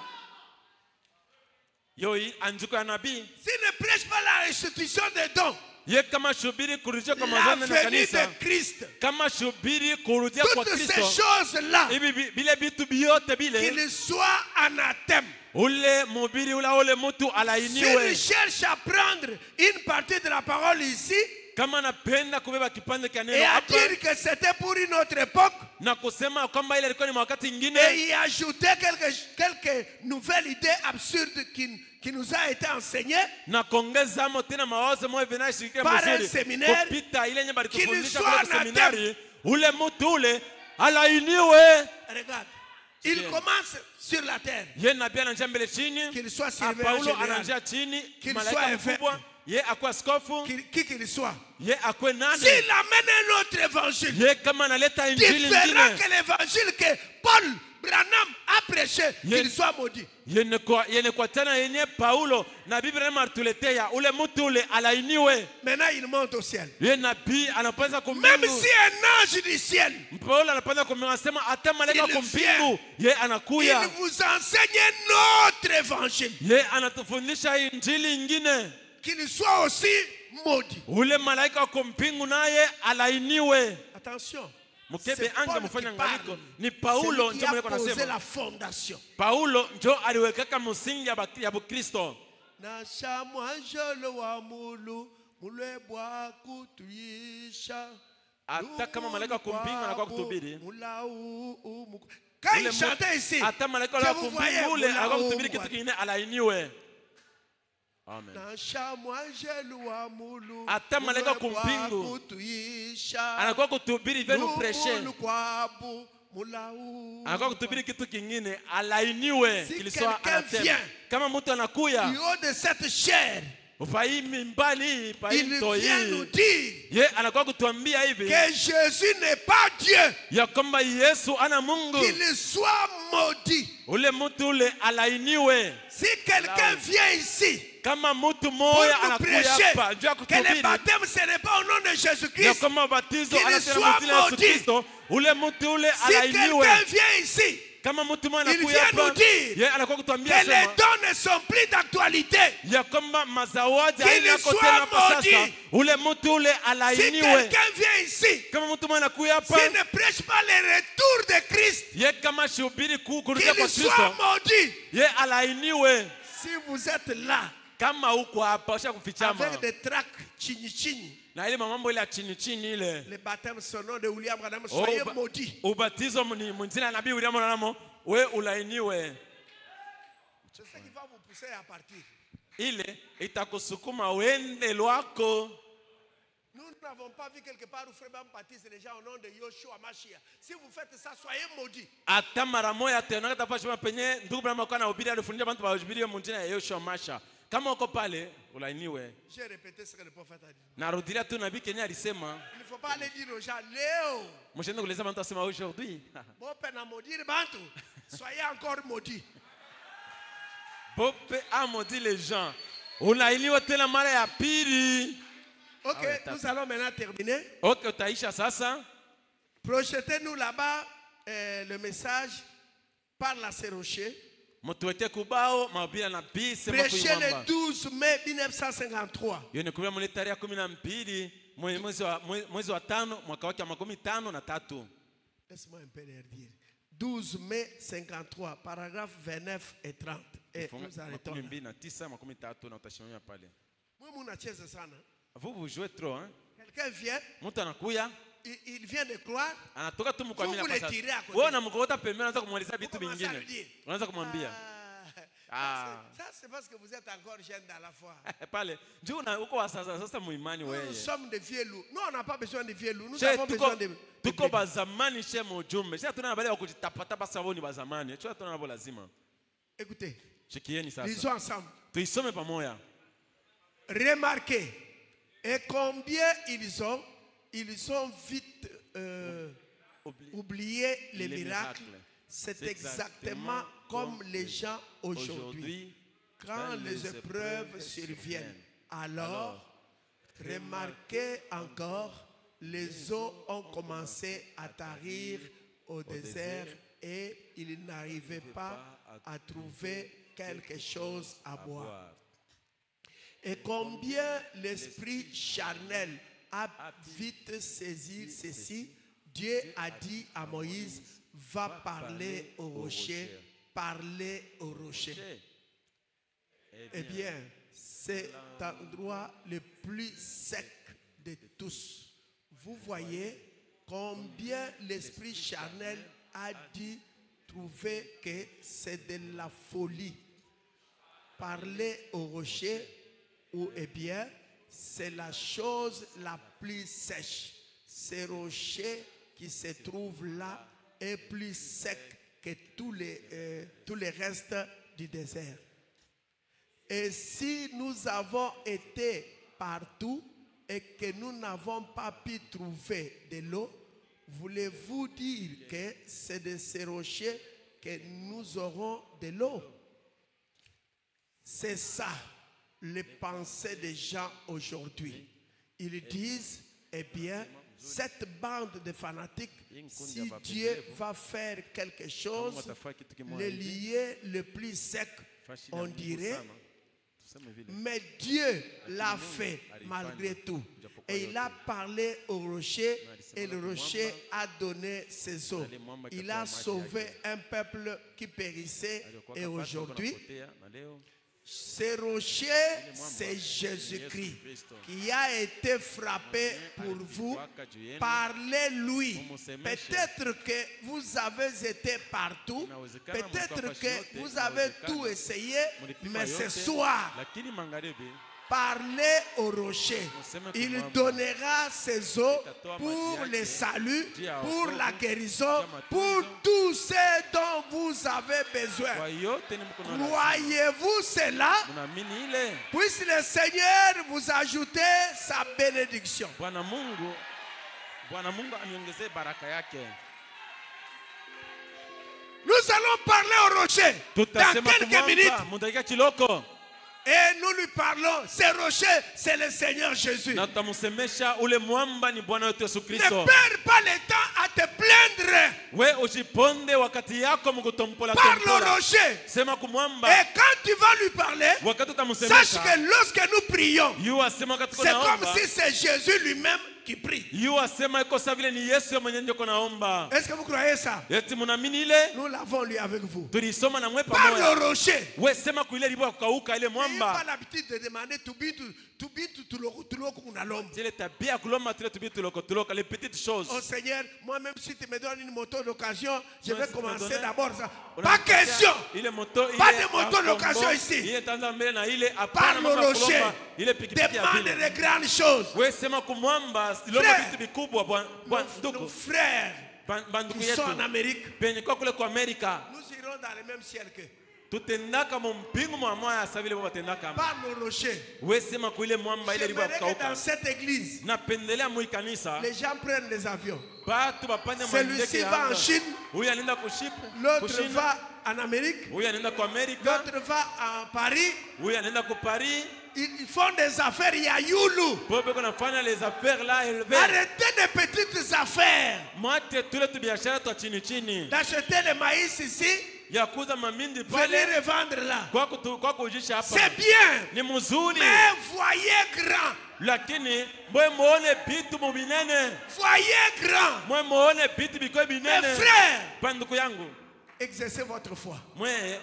yo anjuko ya nabii, s'il ne prêche pas la restitution des dons, ye kama ashubiri kurudishwa kwa mazao la ndani ya venue kanisa, de Christ, kama ashubiri kurudia kwa toutes ces Kristo, choses-là, hivi bile vitu biote bile, qu'il soit anathème. ule mubiri ule mtu alainiwe. S'il cherche à prendre une partie de la parole ici, kama anapenda kubeba kipande cha et neno à hapa dire que c'était pour une autre époque na kusema kwamba ile ilikuwa ni wakati et ingine, y ajouter quelques nouvelles idées absurdes qui nous a été enseignées na kuongeza amo tena mawazo moja vinashirikia par un mzuri séminaire kupita ile nyamba qu'il litufundisha soit kwa anathème. seminari. Ule mtu ule alainiwe. Regarde, il commence sur la terre, Ye nabii ananja mbele chini, qu'il soit na surveillant Paulo général, ananja chini, qu'il malaika soit mkubwa, évêque, ye akwa askofu, qu'il soit. ye akwe nani, S'il amène un autre évangile ye kama analeta injili différent nyingine que l'évangile que Paul Branham a prêché, Ye- qu'il soit maudit. yene kwa tena yenye Paulo na Biblia martuletea, ule mtu ule alainiwe. Maintenant, il monte au ciel. Ye nabii anapaswa Même kumbingu, si un ange du ciel, Paulo anapaswa kumbingu, anasema hata malaika Il kumbingu, ye il anakuya, vous enseigne un autre évangile, ye anatufundisha injili ingine. qu'il soit aussi maudit. Ule malaika wa kumbingu naye alainiwe. Attention, Mukebe c'est anga Paul mfanya qui parle. ngaliko ni C'est Paulo lui qui ndio a mwenye posé anasema. la fondation. Paulo ndio aliwekaka msingi ya Bukristo. Nasha mwanjolo wa mulu mulwe bwa kutuisha. Hata kama malaika wa kumpinga anakuwa kuhubiri. Quand Ule il chantait ici, hata malaika je wa vous kumpinga voyais ule anakuwa mulaou, kuhubiri kitu kingine alainiwe. Amen. Nasha mwanjolo wa mulu Hata malaika wa mulwe bwa kumpingu kutuisha. anakuwa kuhubiri venu preshe. Lumulu kwabu mulaou. Anakuwa kuhubiri kitu kingine alainiwe Si kiliswa quelqu'un anatema. vient Kama mtu anakuya Du haut de cette chair, ufaimi mbali il paito vient nous hii. dire Ye anakuwa kutuambia hivi que Jésus n'est pas Dieu, ya kwamba Yesu ana Mungu. qu'il soit maudit. Ule mtu ule alainiwe. Si quelqu'un vient ici Kama mtu pour moya nous anakuya prêcher hapa njoo que le kuhubiri baptême ce n'est pas au nom de ya Jésus-Christ, kama batizo qu'il anasema soit mtini Yesu maudit. Kristo, ule mtu ule si alainiwe. quelqu'un vient ici Kama mtu moya il anakuya vient nous hapa dire ye anakuwa que kutuambia les sema dons ne sont plus d'actualité, ya kwamba mazawadi Qu'il haina yako soit tena hapa maudit. sasa, ule mtu ule si alainiwe. quelqu'un vient ici, Kama mtu moya anakuya hapa s'il ne prêche pas le retour de Christ, ye kama shubiri kurudia kwa qu'il soit Kristo maudit. ye alainiwe. Si vous êtes là Kama huko hapa usha kufichama avec des tracts chini chini, na ile mambo ile ya chini chini ile le baptême son nom de William Branham, soyez Uba- maudits. ubatizo ni mjina nabii William Branham, we ulainiwe. C'est ce qui va vous pousser à partir. Ile itakusukuma wende lwako. Nous n'avons pas vu quelque part où Frère Branham baptise les gens au nom de Yoshua Mashiach. Si vous faites ça, soyez maudits. Hata mara moja tena katafashima penye ndugu Branham kwa anahubiri alifundisha watu wahubiri mjina ya Yoshua Masha. Kama uko pale ulainiwe. J'ai répété ce que le prophète a dit. Narudilia tu nabii Kenya alisema, Il ne faut pas aller dire aux gens, Léo, mshende kueleza mtu asema aujourd'hui. bon peine à maudire Bantu, soyez encore maudits. Bope amodi les gens. Unainiwe tena mara ya pili. Ok, Ah ouais, nous allons maintenant terminer. Okay, utaisha sasa. Projetez-nous là-bas le message par la Rocher. Mtuweke kubao mahubiri ya nabii sema Prêché le kuimamba. 12 mai 1953. Hiyo ni kulia mwenye tarehe 12 mwezi wa 5 mwaka wake wa 53. Laisse-moi un peu leur dire. 12 mai 53, paragraphe 29 et 30. Et nous arrêtons là. 29 na utasimamia pale. Moi, mon achèze sana. Vous jouez trop hein? Quelqu'un vient, Mtu anakuya, il vient de croire. anatoka tu mkwamini Vous hapa le tirez à sasa. côté. Wewe unamkokota pembeni unaanza kumweleza vitu Vous commencez à vingine. lui dire. Unaanza kumwambia. Ah, ça, c'est parce que vous êtes encore jeune dans la foi. Pale, njoo uko wa sasa muimani Nous wewe. sommes des vieux loups. Nous, on n'a pas besoin de vieux loups. Nous Che, avons besoin de... tuko bazamani she mujumbe. Sasa tuna habari ya kujitapatapa sababu ni bazamani. Sio tuna nabo lazima. Écoutez, Shikieni sasa. lisons ensemble. Tuisome pamoja. Remarquez. Et combien ils ont vite oublié les miracles. C'est exactement comme les gens aujourd'hui. Quand les épreuves surviennent, alors, remarquez encore, les eaux ont commencé à tarir au désert et ils n'arrivaient pas à trouver quelque chose à boire. Et combien l'esprit charnel a vite saisi ceci, Dieu a dit à Moïse, va parler au rocher, parler au rocher. Eh bien, c'est l'endroit le plus sec de voyez combien l'esprit charnel a dû trouver que c'est de la folie. Parler au rocher, ou eh bien, c'est la chose la plus sèche. Ce rocher qui se trouve là est plus sec que tous les restes du désert. Et si nous avons été partout et que nous n'avons pas pu trouver de l'eau, voulez-vous dire que c'est de ces rochers que nous aurons de l'eau? C'est ça, les pensées des gens aujourd'hui. Ils disent, eh bien, cette bande de fanatiques, si Dieu va faire quelque chose, le lier le plus sec, on dirait, mais Dieu l'a fait malgré tout. Et il a parlé au rocher et le rocher a donné ses eaux. Il a sauvé un peuple qui périssait et aujourd'hui, ce rocher, c'est Jésus-Christ qui a été frappé pour vous. Parlez-lui. Peut-être que vous avez été partout. Peut-être que vous avez tout essayé. Mais ce soir, parlez au rocher. Il donnera ses eaux pour le salut, pour la guérison, pour tout ce dont vous avez besoin. Croyez-vous cela? Puisse le Seigneur vous ajouter sa bénédiction. Nous allons parler au rocher dans quelques minutes. Et nous lui parlons, ce rocher, c'est le Seigneur Jésus. Ne perds pas le temps à te plaindre. Parle au rocher. Et quand tu vas lui parler, sache que lorsque nous prions, c'est comme si c'est Jésus lui-même qui prie. Est-ce que vous croyez ça? Nous l'avons lu avec vous. Parle au rocher. Il n'a pas l'habitude de demander oh Seigneur, moi-même si tu me donnes une moto d'occasion, je vais commencer d'abord ça. Pas question. Pas de moto d'occasion ici. Parle au rocher. Demande de grandes choses. Nos frères qui sont en Amérique, nous irons dans le même ciel que. Parle au rocher. J'aimerais que dans cette église, les gens prennent les avions. Celui-ci va en Chine, l'autre va en Amérique, l'autre va à Paris. Ils font des affaires, il y a Youlou. Arrêtez des petites affaires. D'acheter le maïs ici, venez revendre là. C'est bien, mais voyez grand. Voyez grand. Mes frères, exercez votre foi. Les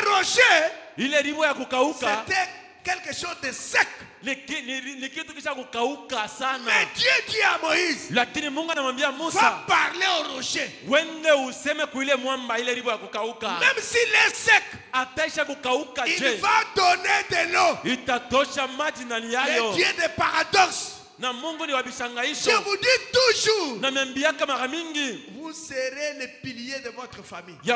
rochers, c'était quelque chose de sec. Mais Dieu dit à Moïse, va parler au rocher. Même s'il est sec, il va donner de l'eau. Le Dieu des paradoxes. Je vous dis toujours, vous serez les piliers de votre famille. Vous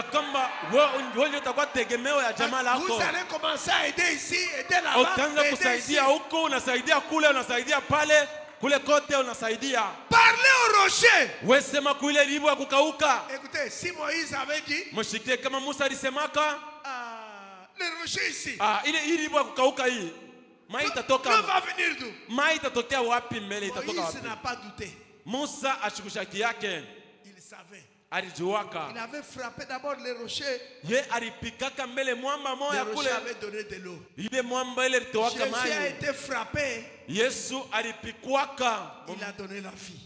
allez commencer à aider ici, aider là-bas, aider ici. Parlez au rocher. Écoutez, si Moïse avait dit, le rocher ici, l'eau va venir d'où? Moïse n'a pas douté. Il savait. Il avait frappé d'abord les rochers. Le rocher avait donné de l'eau. Jésus a été frappé. Il a donné la vie.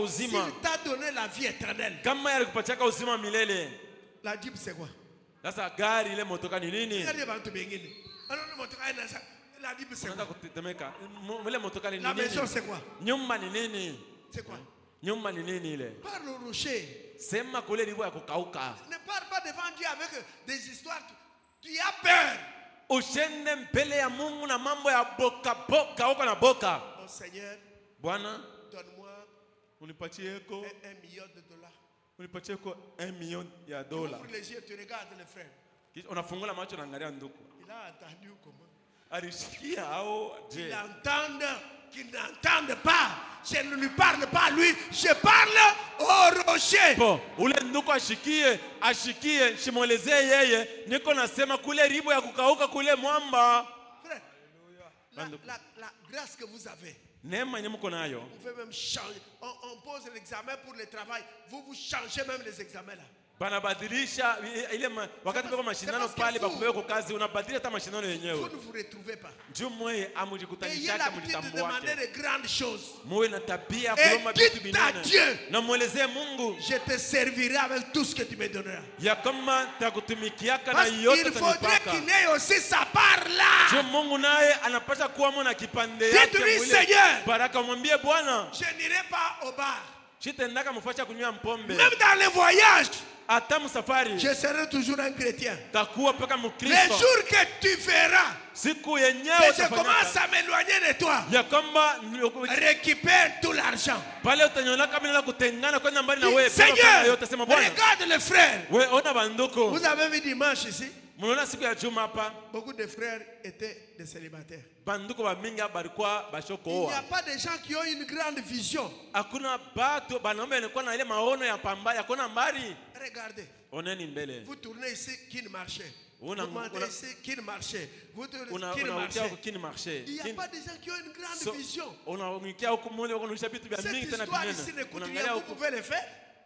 S'il t'a donné la vie éternelle, la Bible c'est quoi? La Bible c'est Unaanza quoi? kutetemeka. Mule motoka ni La maison nini? c'est quoi? Nyumba ni nini? C'est quoi? Nyumba ni nini ile? Parle au rocher. Sema kule ribo ya kukauka. Ne parle pas devant Dieu avec des histoires. Tu as peur. Ushende mbele ya Mungu na mambo ya boka boka huko na boka. Mon Seigneur, Bwana, donne-moi unipatie ko $1 million. unipatie ko 1 million ya dola. Ouvre les yeux, tu regardes le frère. Kisha unafungula macho na angalia ndugu. Il a entendu comment? Alishikia au je? Qu'il entende, qu'il n'entende pas. Je ne lui parle pas à lui, je parle au rocher. Bon, ule ndugu ashikie, shimwelezee yeye, niko nasema kule ribo ya kukauka kule mwamba. Frère, la grâce que vous avez, Neema yenye mko nayo. vous pouvez même changer. On pose l'examen pour le travail. Vous changez même les examens là. Banabadilisha ile wakati peko mashindano pale bakupewa kwa kazi unabadilisha hata mashindano Vous yenyewe. ne vous retrouvez pas. Njoo mwe Ayez amujikutanisha l'habitude de demander mlitambuake. de grandes choses. Muwe na tabia ya Et kuomba vitu dites à binene. Dieu, Na muelezee Mungu je te servirai avec tout ce que tu me donneras. ya kama takutumikiaka na Parce yote qu'il faudrait tanipaka. qu'il ait aussi sa part là. Njoo Mungu naye anapaswa kuwa na kipande yake. Dites-lui, mwile. Seigneur, Baraka mwambie Bwana, je n'irai pas au bar. shitendaka mufasha kunywa mpombe. Même dans les voyages, Hata msafari je serai toujours un chrétien. takuwa paka Les Mkristo. jours que tu verras Siku que yenyewe je commence à m'éloigner de toi, ya kwamba récupère tout l'argent. pale utanyona kama nina kutengana kwenda mbali na wewe. Seigneur, yote sema Bwana. regarde les frères. Wewe ona banduko. Vous avez vu dimanche ici, Mnaona siku ya Juma hapa beaucoup de frères étaient des célibataires. banduko ba mingi balikuwa Il n'y bashokooa. a pas de gens qui ont une grande vision. Hakuna batu banaume walikuwa na ile maono ya pamba ya kona mbali. Regardez, Oneni mbele. vous tournez ici, qui ne marchait. Vous Una- montez una- ici, qui ne marchait. Vous tournez Una qui ne unaokia marchait. huko kini marché. Il n'y a pas de gens qui ont une grande vision. Unaokia huko mmoja unaonyesha vitu vya Cette mingi tena histoire ici binene. ne coûte rien. Unaangalia Vous huko pouvez le faire.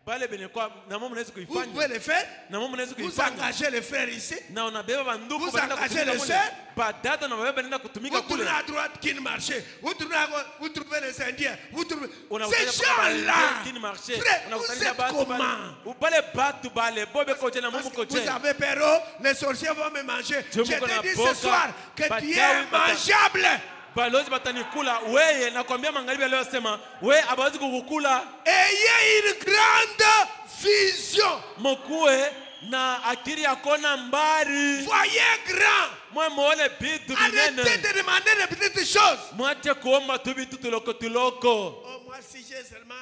pale benye kwa na mama mnaweza Vous kuifanya. pouvez le faire. Na mama mnaweza Vous kuifanya. engagez les frères ici. Na unabeba banduku Vous banaenda engagez kutumika les kule. sœurs. Badada na baba banaenda kutumika Vous kule. tournez à droite, qui ne marchait. Vous tournez à gauche, vous trouvez les Indiens. Vous trouvez... Unakutana Ces kwa gens-là, kini marché. frère, vous Unakutanisha êtes batu comment? bale. Ubale batu bale bobe koje na Parce mumu que koje. vous avez peur, oh, les sorciers vont me manger. Je Mungu te dis anapoka, ce soir que tu bachawi es mangeable. Balozi batanikula weye nakwambia magharibi leo sema we abawazi kukukula. Ayez une grande vision. Mkuwe na akili ya kona mbali. Voyez grand. Mwe muone vitu Arrêtez vinene. de demander des petites choses. Mwache kuomba tu vitu tuloko tuloko. Oh, moi, si j'ai seulement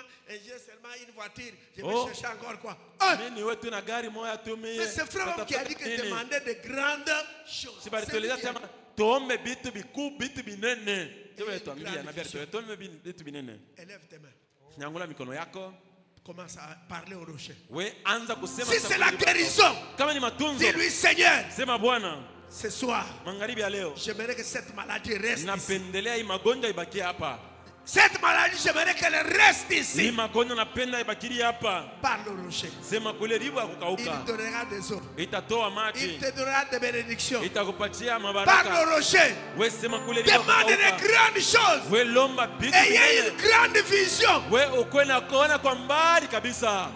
une voiture, je vais Oh. chercher encore quoi? Ah, Mimi wetu na gari moja tu mie. mais c'est frère qui a dit que demander de grandes choses. Si bali C'est tueleza lui. sema tuombe vitu vikuu vitu binene. Tuwe tuambia grande na bia vision. tuombe vitu binene. Élève tes mains. Nyangula mikono yako. Commence à parler au rocher. We anza kusema Si c'est la guérison, kama ni matunzo. dis-lui Seigneur, Sema Bwana, ce soir, magharibi ya leo j'aimerais que cette maladie reste ici. napendelea hii magonjwa ibakie hapa. Cette maladie, j'aimerais qu'elle reste Hii ici. magonjwa napenda ibakiri hapa. Parle au rocher. Sema kule ribu ya Il kukauka. te donnera des eaux. Itatoa Il maji. te donnera des bénédictions. Itakupatia Parle mabaraka. au rocher. We sema kule ribu ya Demande des kukauka. grandes choses. We lomba vitu Ayez une binene. grande vision. We ukwe na kuona kwa mbali kabisa.